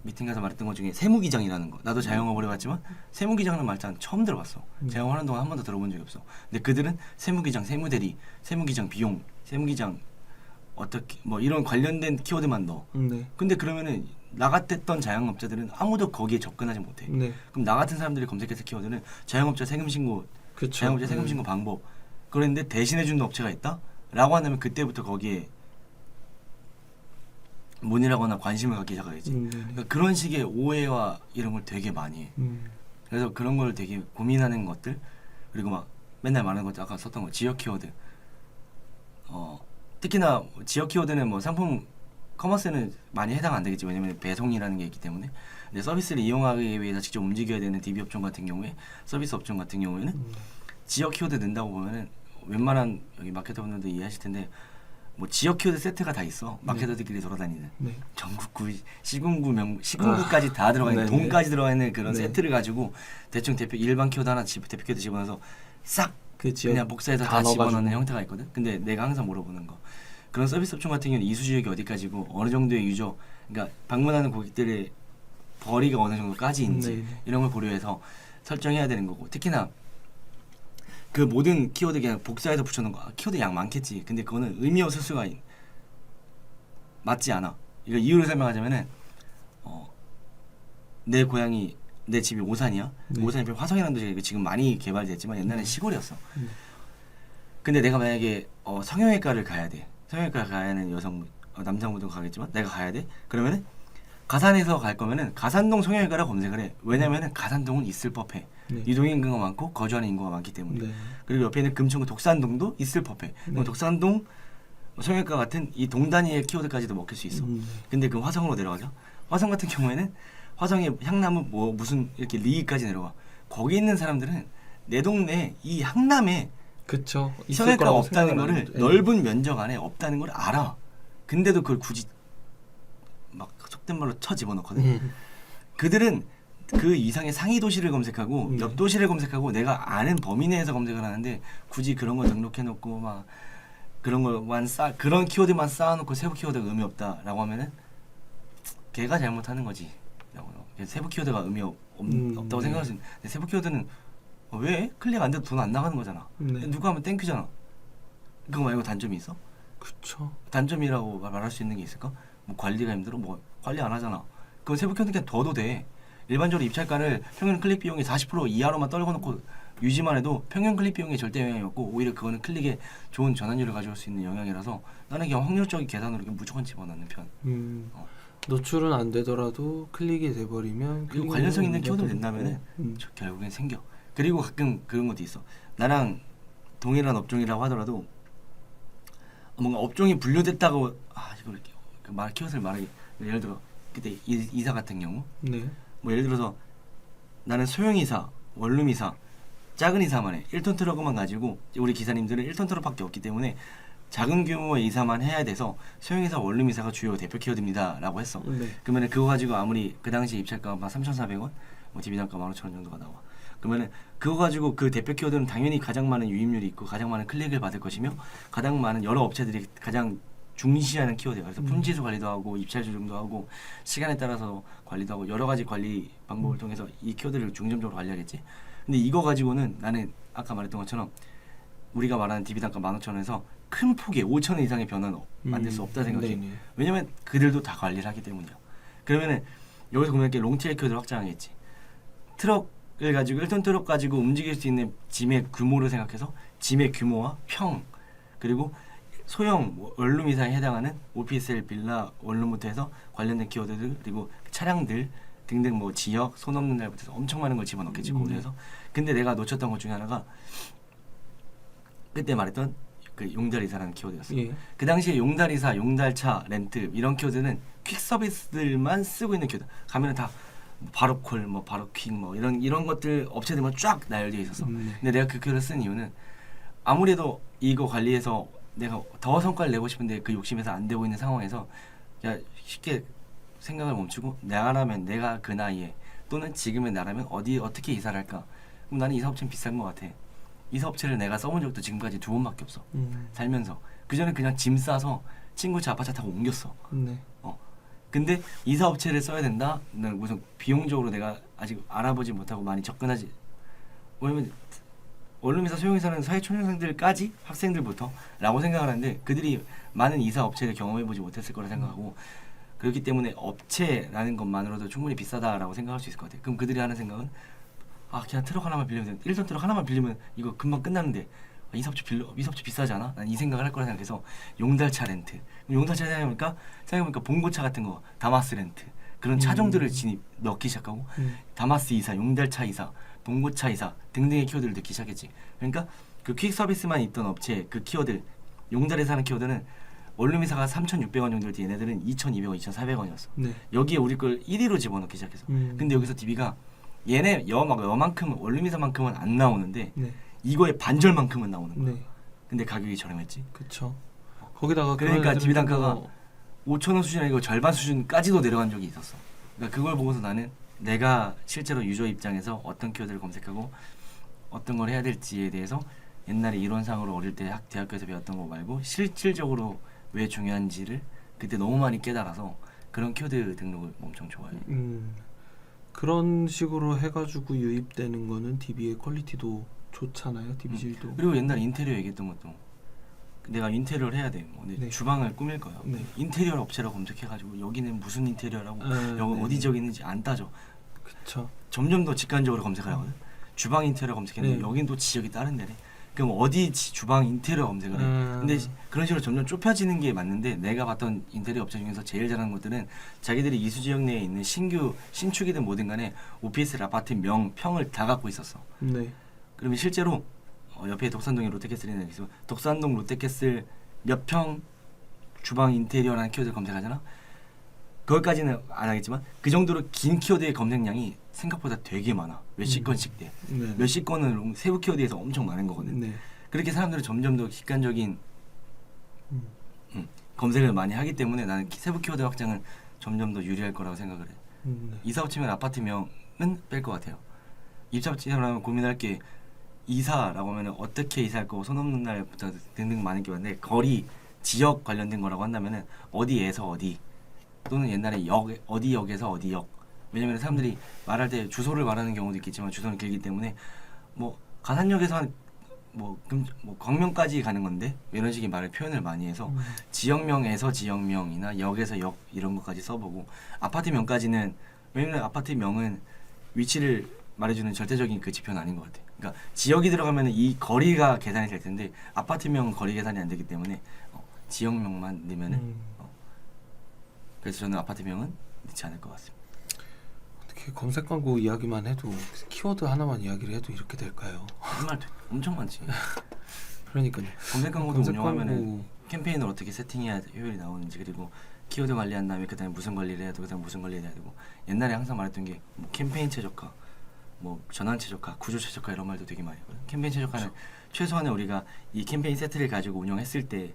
미팅 가서 말했던 것 중에 세무기장이라는 거. 나도 자영업을 해봤지만 세무기장은 말단 처음 들어봤어. 자영업하는 동안 한 번도 들어본 적이 없어. 근데 그들은 세무기장, 세무대리, 세무기장 비용, 세무기장 어떻게 뭐 이런 관련된 키워드만 넣어. 네. 근데 그러면은 나 같았던 자영업자들은 아무도 거기에 접근하지 못해. 네. 그럼 나 같은 사람들이 검색해서 키워드는 자영업자 세금 신고, 그쵸. 자영업자 세금 신고 방법. 그런데 대신해 주는 업체가 있다? 라고 한다면 그때부터 거기에 문의라거나 관심을 갖기 시작하겠지. 그러니까 그런 식의 오해와 이런 걸 되게 많이 해. 그래서 그런 걸 되게 고민하는 것들, 그리고 막 맨날 말하는 것들, 아까 썼던 거 지역 키워드. 특히나 지역 키워드는 뭐 상품 커머스는 많이 해당 안 되겠지. 왜냐면 배송이라는 게 있기 때문에. 근데 서비스를 이용하기 위해서 직접 움직여야 되는 DB 업종 같은 경우에, 서비스 업종 같은 경우에는 지역 키워드 넣는다고 보면은 웬만한 여기 마케터분들도 이해하실 텐데 뭐 지역 키워드 세트가 다 있어. 마케터들끼리 돌아다니는. 네. 전국구, 시군구까지 다 들어가 있는, 네네. 동까지 들어가 있는 그런 네. 세트를 가지고 대충 일반 키워드 하나 대표 키워드 집어넣어서 싹 그 지역 그냥 복사해서 다 다 집어넣는 넣어가지고. 형태가 있거든. 근데 내가 항상 물어보는 거, 그런 서비스 업종 같은 경우는 이수 지역이 어디까지고 어느 정도의 유저, 그러니까 방문하는 고객들의 거리가 어느 정도까지인지 네네. 이런 걸 고려해서 설정해야 되는 거고, 특히나 그 모든 키워드 그냥 복사해서 붙여놓은 거, 키워드 양 많겠지. 근데 그거는 의미 없을 수가 맞지 않아. 이거 이유를 설명하자면은 내 고향이, 내 집이 오산이야. 네. 오산이 화성이라는 도시가 지금 많이 개발됐지만 옛날엔 시골이었어. 근데 내가 만약에 성형외과를 가야 돼. 성형외과 가야 하는 남성분도 가겠지만 내가 가야 돼. 그러면은 가산에서 갈 거면은 가산동 성형외과를 검색을 해. 왜냐면은 가산동은 있을 법해. 네. 유동 인구가 많고 거주하는 인구가 많기 때문에. 네. 그리고 옆에 있는 금천구 독산동도 있을 법해. 그럼 독산동 성형외과 같은 이 동단위의 키워드까지도 먹힐 수 있어. 근데 그 화성으로 내려가죠. 화성 같은 경우에는 화성의 향나무 뭐 무슨 이렇게 리까지 내려가. 거기 있는 사람들은 내 동네 이 향남에 그쵸. 있을 성형외과가 거라고 없다는 생각을 거를, 하는데. 넓은 면적 안에 없다는 걸 알아. 근데도 그걸 굳이 막 속된 말로 쳐 집어넣거든. 그들은 그 이상의 상위 도시를 검색하고 옆 도시를 검색하고 내가 아는 범위 내에서 검색을 하는데 굳이 그런 거 등록해놓고 막 그런 거만 그런 키워드만 쌓아놓고 세부 키워드가 의미 없다라고 하면은 걔가 잘못하는 거지. 세부 키워드가 의미 없다고 생각할 수 있는데, 세부 키워드는 왜 클릭 안 돼도 돈 안 나가는 거잖아. 네. 누가 하면 땡큐잖아. 그거 말고 단점이 있어? 그쵸. 단점이라고 말할 수 있는 게 있을까? 뭐 관리가 힘들어? 뭐 관리 안 하잖아. 그건 세부 키워드 그냥 둬도 돼. 일반적으로 입찰가를 평균 클릭 비용이 40% 이하로만 떨궈놓고 유지만 해도 평균 클릭 비용에 절대 영향이 없고, 오히려 그거는 클릭에 좋은 전환율을 가져올 수 있는 영향이라서 나는 그냥 확률적인 계산으로 무조건 집어넣는 편. 노출은 안 되더라도 클릭이 돼버리면, 그리고 관련성 있는 키워드를 낸다면은 결국엔 생겨. 그리고 가끔 그런 것도 있어. 나랑 동일한 업종이라고 하더라도 뭔가 업종이 분류됐다고 이걸 이렇게 키워드를 말하기, 예를 들어 그때 이사 같은 경우, 네. 뭐 예를 들어서 나는 소형이사, 원룸이사, 작은 이사만 해. 1톤 트럭만 가지고, 우리 기사님들은 1톤 트럭밖에 없기 때문에 작은 규모의 이사만 해야 돼서 소형이사, 원룸이사가 주요 대표 키워드입니다 라고 했어. 네. 그러면 그거 가지고 아무리 그 당시 입찰가가 3,400원, 뭐 DB단가 15,000원 정도가 나와. 그러면은 그거 가지고 그 대표 키워드는 당연히 가장 많은 유입률이 있고 가장 많은 클릭을 받을 것이며, 가장 많은 여러 업체들이 가장 중시하는 키워드야. 그래서 품지수 관리도 하고 입찰 조정도 하고 시간에 따라서 관리도 하고 여러 가지 관리 방법을 통해서 이 키워드를 중점적으로 관리하겠지. 근데 이거 가지고는 나는 아까 말했던 것처럼 우리가 말하는 DB 단가 15,000원에서 큰 폭의 5,000원 이상의 변화는 만들 수 없다 생각해. 네네. 왜냐면 그들도 다 관리를 하기 때문이야. 그러면은 여기서 보면 이렇게 롱테일 키워드를 확장하겠지. 트럭을 가지고 1톤 트럭 가지고 움직일 수 있는 짐의 규모를 생각해서 짐의 규모와 평, 그리고 소형 원룸 이상에 해당하는 오피스텔, 빌라, 원룸부터 해서 관련된 키워드들, 그리고 차량들 등등 뭐 지역, 손 없는 날부터 해서 엄청 많은 걸 집어넣겠지 고려해서. 근데 내가 놓쳤던 것 중에 하나가 그때 말했던 그 용달이사라는 키워드였어. 예. 그 당시에 용달이사, 용달차, 렌트 이런 키워드는 퀵 서비스들만 쓰고 있는 키워드. 가면은 다 바로콜, 뭐 바로퀵, 뭐 이런 것들 업체들만 쫙 나열되어 있었어. 근데 내가 그 키워드를 쓴 이유는 아무래도 이거 관리해서 내가 더 성과를 내고 싶은데 그 욕심에서 안 되고 있는 상황에서 야 쉽게 생각을 멈추고 나라면 내가 그 나이에 또는 지금의 나라면 어떻게 이사를 할까? 그럼 나는 이사업체는 비싼 것 같아. 이사업체를 내가 써본 적도 지금까지 2번밖에 없어. 살면서 그 전에 그냥 짐 싸서 친구 집 아파트 타고 옮겼어. 네. 근데 이사업체를 써야 된다. 난 무슨 비용적으로 내가 아직 알아보지 못하고 많이 접근하지. 왜냐면 원룸이사 소형이사는 사회초년생들까지 학생들부터 라고 생각을 하는데 그들이 많은 이사업체를 경험해보지 못했을 거라 생각하고 그렇기 때문에 업체라는 것만으로도 충분히 비싸다라고 생각할 수 있을 것 같아. 그럼 그들이 하는 생각은 아 그냥 트럭 하나만 빌리면 1톤 트럭 하나만 빌리면 이거 금방 끝나는데 이사업체 비싸지 않아? 난 이 생각을 할 거라 생각해서 용달차 렌트. 용달차 생각해보니까 봉고차 같은 거 다마스 렌트 그런 차종들을 넣기 시작하고 다마스 이사, 용달차 이사, 봉고차 이사 등등의 키워드를 넣기 시작했지. 그러니까 그 퀵 서비스만 있던 업체 그 키워드 용달에서 하는 키워드는 원룸이사가 3,600원 정도일 때 얘네들은 2,200원, 2,400원이었어. 네. 여기에 우리 걸 1위로 집어넣기 시작했어. 근데 여기서 DB가 얘네 여만큼 원룸이사만큼은 안 나오는데 네. 이거의 반절만큼은 나오는 거야. 네. 근데 가격이 저렴했지. 그쵸. 거기다가 그러니까 DB 단가가 뭐 5,000원 수준이 아니고 절반 수준까지도 내려간 적이 있었어. 그러니까 그걸 보고서 나는 내가 실제로 유저 입장에서 어떤 키워드를 검색하고 어떤 걸 해야 될지에 대해서 옛날에 이론상으로 어릴 때 대학교에서 배웠던 거 말고 실질적으로 왜 중요한지를 그때 너무 많이 깨달아서 그런 키워드 등록을 엄청 좋아해. 그런 식으로 해가지고 유입되는 거는 DB의 퀄리티도 좋잖아요. DB질도. 그리고 옛날에 인테리어 얘기했던 것도 내가 인테리어를 해야 돼. 뭐 네. 주방을 꾸밀 거야. 네. 인테리어 업체라고 검색해가지고 여기는 무슨 인테리어라고 여기 네. 어디 지역에 있는지 안 따져. 그쵸. 점점 더 직관적으로 검색을 하거든. 주방 인테리어 검색했는데 네. 여긴 또 지역이 다른 데네. 그럼 어디 주방 인테리어 검색을 해. 근데 그런 식으로 점점 좁혀지는 게 맞는데 내가 봤던 인테리어 업체 중에서 제일 잘하는 것들은 자기들이 이수 지역 내에 있는 신축이든 뭐든 간에 오피스 아파트 평을 다 갖고 있었어. 네. 그러면 실제로 옆에 독산동에 롯데캐슬이 있어. 독산동 롯데캐슬 몇 평 주방 인테리어라는 키워드 검색하잖아. 그것까지는 안 하겠지만 그 정도로 긴 키워드의 검색량이 생각보다 되게 많아. 몇십 건씩 돼. 네. 몇십 건은 세부 키워드에서 엄청 많은 거거든. 네. 그렇게 사람들은 점점 더 직관적인 검색을 많이 하기 때문에 나는 세부 키워드 확장은 점점 더 유리할 거라고 생각을 해. 네. 이사업체면 아파트명은 뺄 것 같아요. 입사업체라고 하면 고민할 게 이사라고 하면 어떻게 이사할 거고 손 없는 날부터 등등 많은 게 많은데 거리, 지역 관련된 거라고 한다면은 어디에서 어디 또는 옛날에 어디 역에서 어디 역. 왜냐면 사람들이 말할 때 주소를 말하는 경우도 있겠지만 주소는 길기 때문에 뭐 가산역에서 한 뭐 광명까지 가는 건데 이런 식의 말을 표현을 많이 해서 지역명에서 지역명이나 역에서 역 이런 것까지 써보고 아파트명까지는 왜냐면 아파트명은 위치를 말해주는 절대적인 그 지표는 아닌 것 같아. 그러니까 지역이 들어가면 이 거리가 계산이 될 텐데 아파트명 거리 계산이 안 되기 때문에 지역명만 넣으면은 그래서 저는 아파트명은 넣지 않을 것 같습니다. 어떻게 검색 광고 이야기만 해도 키워드 하나만 이야기를 해도 이렇게 될까요? 정말 엄청 많지. 그러니까요. 검색 광고도 검색 운영하면은 광고 캠페인을 어떻게 세팅해야 효율이 나오는지 그리고 키워드 관리한 다음에 그다음에 무슨 관리를 해야 되고 그다음에 무슨 관리를 해야 되고 옛날에 항상 말했던 게 뭐 캠페인 최적화, 뭐 전환 최적화, 구조 최적화 이런 말도 되게 많이 했거든. 캠페인 최적화는 그렇죠. 최소한의 우리가 이 캠페인 세트를 가지고 운영했을 때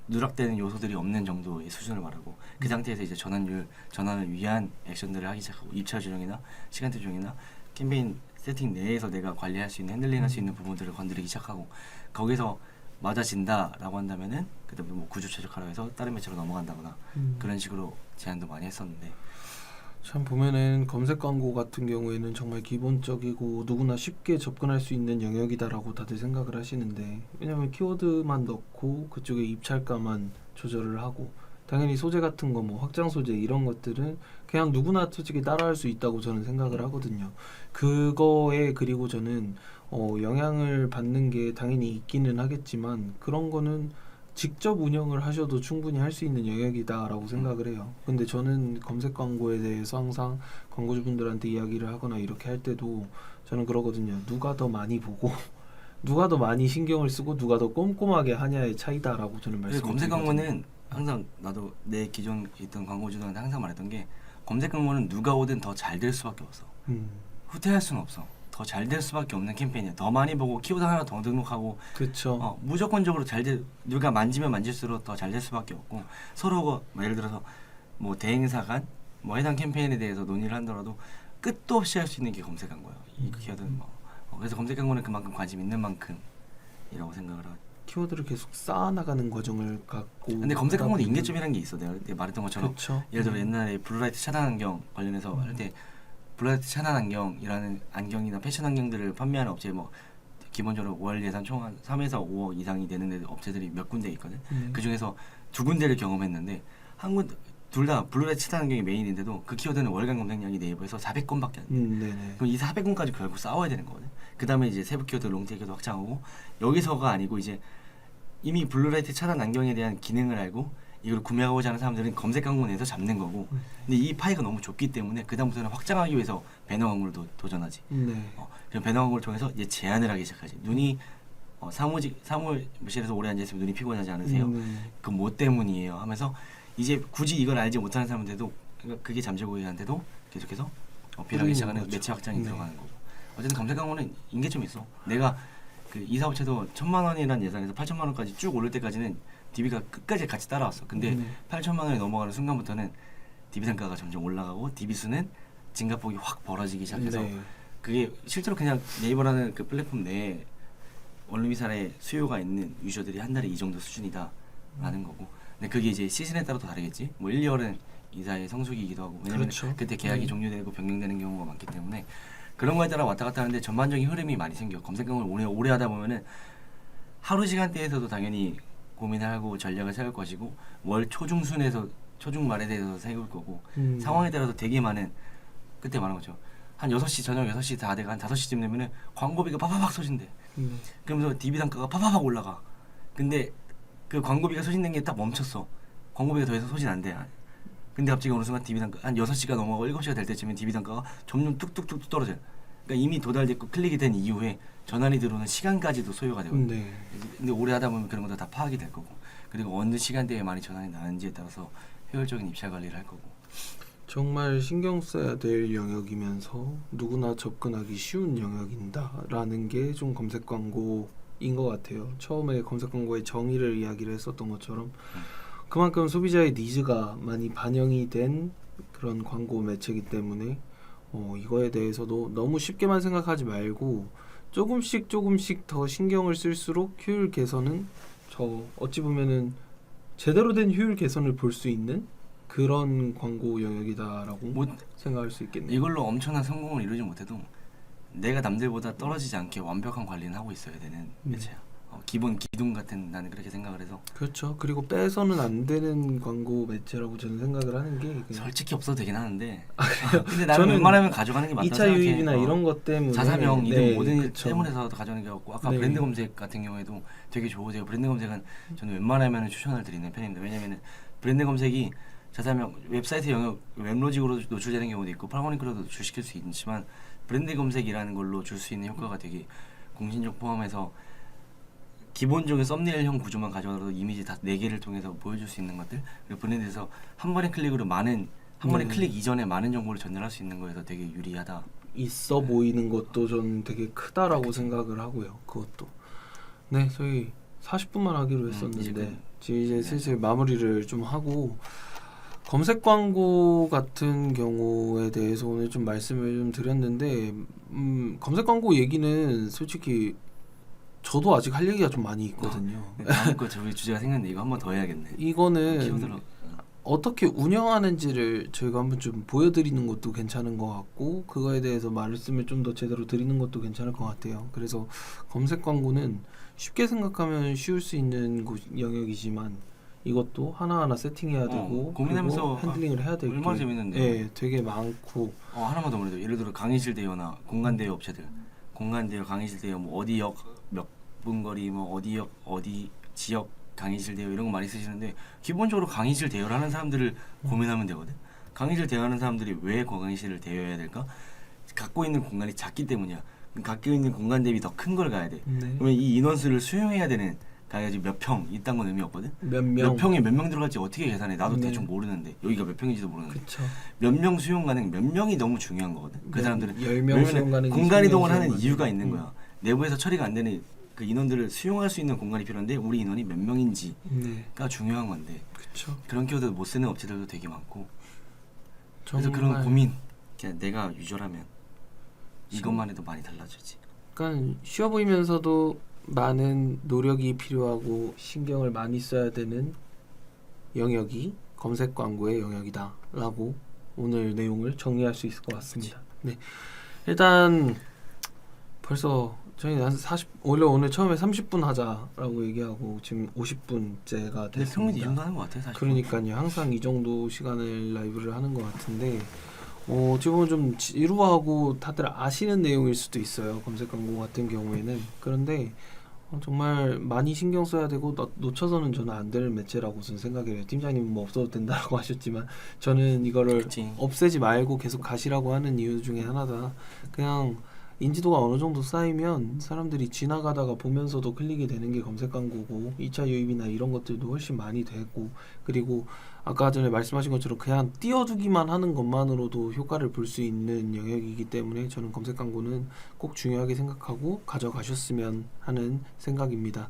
누락되는 요소들이 없는 정도의 수준을 말하고 그 상태에서 이제 전환을 위한 액션들을 하기 시작하고 입찰 조정이나 시간대 조정이나 캠페인 세팅 내에서 내가 관리할 수 있는 핸들링할 수 있는 부분들을 건드리기 시작하고 거기서 맞아진다라고 한다면은 그다음에 뭐 구조 최적화라고 해서 다른 매체로 넘어간다거나 그런 식으로 제안도 많이 했었는데 참 보면은 검색 광고 같은 경우에는 정말 기본적이고 누구나 쉽게 접근할 수 있는 영역이다라고 다들 생각을 하시는데 왜냐면 키워드만 넣고 그쪽에 입찰가만 조절을 하고 당연히 소재 같은 거 뭐 확장 소재 이런 것들은 그냥 누구나 솔직히 따라할 수 있다고 저는 생각을 하거든요. 그거에 그리고 저는 영향을 받는 게 당연히 있기는 하겠지만 그런 거는 직접 운영을 하셔도 충분히 할 수 있는 영역이다라고 생각을 해요. 근데 저는 검색 광고에 대해서 항상 광고주분들한테 이야기를 하거나 이렇게 할 때도 저는 그러거든요. 누가 더 많이 보고 누가 더 많이 신경을 쓰고 누가 더 꼼꼼하게 하냐의 차이다라고 저는 그래서 말씀을 검색 드리거든요. 광고는 항상 나도 내 기존 있던 광고주들한테 항상 말했던 게 검색 광고는 누가 오든 더 잘 될 수밖에 없어. 후퇴할 수는 없어. 더 잘 될 수밖에 없는 캠페인이야. 더 많이 보고 키워드 하나 더 등록하고 그렇죠. 무조건적으로 누가 만지면 만질수록 더 잘 될 수밖에 없고 서로가 예를 들어서 뭐 대행사 간 뭐 해당 캠페인에 대해서 논의를 하더라도 끝도 없이 할 수 있는 게 검색 광고예요. 이 키워드는 그래서 검색 광고는 그만큼 관심 있는 만큼이라고 생각을 하고. 키워드를 계속 쌓아나가는 과정을 갖고. 근데 검색 광고는 하다 보면- 인계점이라는 게 있어. 내가 말했던 것처럼 그쵸. 예를 들어 옛날에 블루라이트 차단 안경 관련해서 할 때 블루라이트 차단 안경이라는 안경이나 패션 안경들을 판매하는 업체 뭐 기본적으로 월 예산 총 한 3에서 5억 이상이 되는 업체들이 몇 군데 있거든. 그 중에서 2군데를 경험했는데 한 군 둘 다 블루라이트 차단 안경이 메인인데도 그 키워드는 월간 검색량이 네이버에서 400건밖에 안 돼. 네네. 그럼 이 400건까지 결국 싸워야 되는 거거든. 그 다음에 이제 세부 키워드, 롱테일 키워드 확장하고 여기서가 아니고 이제 이미 블루라이트 차단 안경에 대한 기능을 알고 이걸 구매하고자 하는 사람들은 검색 광고 내에서 잡는 거고. 근데 이 파이가 너무 좁기 때문에 그 다음부터는 확장하기 위해서 배너 광고를 도전하지. 네. 그럼 배너 광고를 통해서 이제 제한을 하기 시작하지. 눈이 사무실에서 오래 앉아있으면 눈이 피곤하지 않으세요? 그 뭐 때문이에요? 하면서 이제 굳이 이걸 알지 못하는 사람한테도 그러니까 그게 잠재고객한테도 계속해서 어필하기 시작하는 거죠. 매체 확장이 네. 들어가는 거고. 어쨌든 검색 광고는 인계점이 있어. 내가 그 이사업체도 1,000만 원이라는 예산에서 8,000만 원까지 쭉 오를 때까지는 DB가 끝까지 같이 따라왔어. 근데 8,000만 원이 넘어가는 순간부터는 DB 단가가 점점 올라가고 DB 수는 증가폭이 확 벌어지기 시작해서 네. 그게 실제로 그냥 네이버라는 그 플랫폼 내에 원룸이사의 수요가 있는 유저들이 한 달에 이 정도 수준이다라는 거고. 근데 그게 이제 시즌에 따라 또 다르겠지. 뭐 1, 2월은 이사의 성수기이기도 하고 왜냐면 그렇죠. 그때 계약이 종료되고 변경되는 경우가 많기 때문에 그런 거에 따라 왔다 갔다 하는데 전반적인 흐름이 많이 생겨. 검색 광고를 오래 하다 보면은 하루 시간대에서도 당연히 고민을 하고 전략을 세울 것이고 월 초중순에서 초중 말에 대해서 세울 거고 상황에 따라서 되게 많은 그때 말한 거죠. 한 6시 저녁 6시 다 돼가 한 5시쯤 되면은 광고비가 파파박 쏘진대. 그러면서 DB 단가가 파파박 올라가. 근데 그 광고비가 소진된 게 딱 멈췄어. 광고비가 더 이상 소진 안 돼. 근데 갑자기 어느 순간 DB 단가 한 6시가 넘어가고 7시가 될 때쯤엔 DB 단가가 점점 뚝뚝뚝 떨어져요. 그러니까 이미 도달됐고 클릭이 된 이후에 전환이 들어오는 시간까지도 소요가 되거든요. 네. 근데 오래 하다 보면 그런 것도 다 파악이 될 거고 그리고 어느 시간대에 많이 전환이 나는지에 따라서 효율적인 입찰 관리를 할 거고. 정말 신경 써야 될 영역이면서 누구나 접근하기 쉬운 영역인다라는 게 좀 검색 광고인 것 같아요. 처음에 검색 광고의 정의를 이야기를 했었던 것처럼 그만큼 소비자의 니즈가 많이 반영이 된 그런 광고 매체이기 때문에 이거에 대해서도 너무 쉽게만 생각하지 말고 조금씩 더 신경을 쓸수록 효율 개선은 어찌 보면은 제대로 된 효율 개선을 볼 수 있는 그런 광고 영역이다라고 생각할 수 있겠네요. 이걸로 엄청난 성공을 이루지 못해도 내가 남들보다 떨어지지 않게 완벽한 관리는 하고 있어야 되는 매체야. 기본 기둥 같은 나는 그렇게 생각을 해서. 그렇죠. 그리고 빼서는 안 되는 광고 매체라고 저는 생각을 하는 게 솔직히 없어도 되긴 하는데. 근데 나는 저는 웬만하면 가져가는 게 맞다고 2차 생각해. 유입이나 이런 것 때문에 자사명 이등 네, 모든 그쵸. 때문에서도 가져가는 게 없고 아까 네. 브랜드 검색 같은 경우에도 되게 좋으세요. 브랜드 검색은 저는 웬만하면 추천을 드리는 편입니다. 왜냐면은 브랜드 검색이 자사명 웹사이트 영역 웹로직으로 노출되는 경우도 있고 팔모닝크로도 노출시킬 수 있지만 브랜드 검색이라는 걸로 줄 수 있는 효과가 되게 공신력 포함해서 기본적인 썸네일형 구조만 가져가도 이미지 다 4개를 통해서 보여줄 수 있는 것들 그리고 브랜드에서 한 번의 클릭으로 한 번의 클릭 이전에 많은 정보를 전달할 수 있는 거에서 되게 유리하다. 있어 보이는 것도 저는 되게 크다라고 생각을 하고요. 그것도 네 저희 40분만 하기로 했었는데 이제 슬슬 마무리를 좀 하고 검색 광고 같은 경우에 대해서 오늘 좀 말씀을 좀 드렸는데 검색 광고 얘기는 솔직히 저도 아직 할 얘기가 좀 많이 있거든요. 다음 거 저희 주제가 생겼는데 이거 한 번 더 해야겠네. 이거는 키워드로. 어떻게 운영하는지를 저희가 한번 좀 보여드리는 것도 괜찮은 것 같고 그거에 대해서 말씀을 좀 더 제대로 드리는 것도 괜찮을 것 같아요. 그래서 검색 광고는 쉽게 생각하면 쉬울 수 있는 영역이지만 이것도 하나하나 세팅해야 되고 고민하면서 그리고 핸들링을 해야 되고 얼마나 재밌는데. 네, 되게 많고 하나만 더 말해도 예를 들어 강의실 대여나 공간 대여 업체들 공간 대여 강의실 대여 뭐 어디 역 몇 분 거리 뭐 어디 역 어디 지역 강의실 대여 이런 거 많이 쓰시는데 기본적으로 강의실 대여를 하는 사람들을 고민하면 되거든. 강의실 대여하는 사람들이 왜 강의실을 대여해야 될까? 갖고 있는 공간이 작기 때문이야. 갖고 있는 공간 대비 더 큰 걸 가야 돼. 네. 그러면 이 인원수를 수용해야 되는 가야지 몇 평 이딴 건 의미 없거든. 몇 몇 명. 평에 몇 명 들어갈지 어떻게 계산해? 나도 네. 대충 모르는데 여기가 몇 평인지도 모르는데 그쵸. 몇 명 수용 가능 몇 명이 너무 중요한 거거든. 그 사람들은 10명 수용 가능이 공간 10명 이동을 수용 하는 가능. 이유가 있는 거야. 내부에서 처리가 안 되는 그 인원들을 수용할 수 있는 공간이 필요한데 우리 인원이 몇 명인지가 네. 중요한 건데 그쵸. 그런 키워드 못 쓰는 업체들도 되게 많고 그래서 정말 그런 고민 그냥 내가 유저라면 이것만 해도 많이 달라지지. 약간 쉬워 보이면서도 많은 노력이 필요하고 신경을 많이 써야 되는 영역이 검색 광고의 영역이다라고 오늘 내용을 정리할 수 있을 것 같습니다. 네, 일단 벌써 저희 한 40 원래 오늘 처음에 30분 하자라고 얘기하고 지금 50분째가 근데 평균 이 됐습니다. 정도 하는 것 같아 사실. 그러니까요, 항상 이 정도 시간을 라이브를 하는 것 같은데 어찌 보면 좀 지루하고 다들 아시는 내용일 수도 있어요. 검색 광고 같은 경우에는. 그런데 정말 많이 신경 써야 되고 놓쳐서는 저는 안 될 매체라고 저는 생각해요. 팀장님은 뭐 없어도 된다고 하셨지만 저는 이거를 그치. 없애지 말고 계속 가시라고 하는 이유 중에 하나다. 그냥 인지도가 어느 정도 쌓이면 사람들이 지나가다가 보면서도 클릭이 되는 게 검색 광고고 2차 유입이나 이런 것들도 훨씬 많이 되고, 그리고 아까 전에 말씀하신 것처럼 그냥 띄워두기만 하는 것만으로도 효과를 볼 수 있는 영역이기 때문에 저는 검색 광고는 꼭 중요하게 생각하고 가져가셨으면 하는 생각입니다.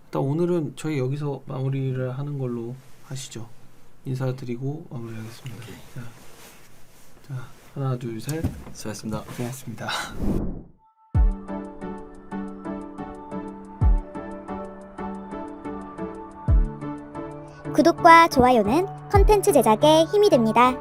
일단 오늘은 저희 여기서 마무리를 하는 걸로 하시죠. 인사드리고 마무리하겠습니다. 자, 하나 둘 셋. 수고하셨습니다. 고생하셨습니다. 구독과 좋아요는 컨텐츠 제작에 힘이 됩니다.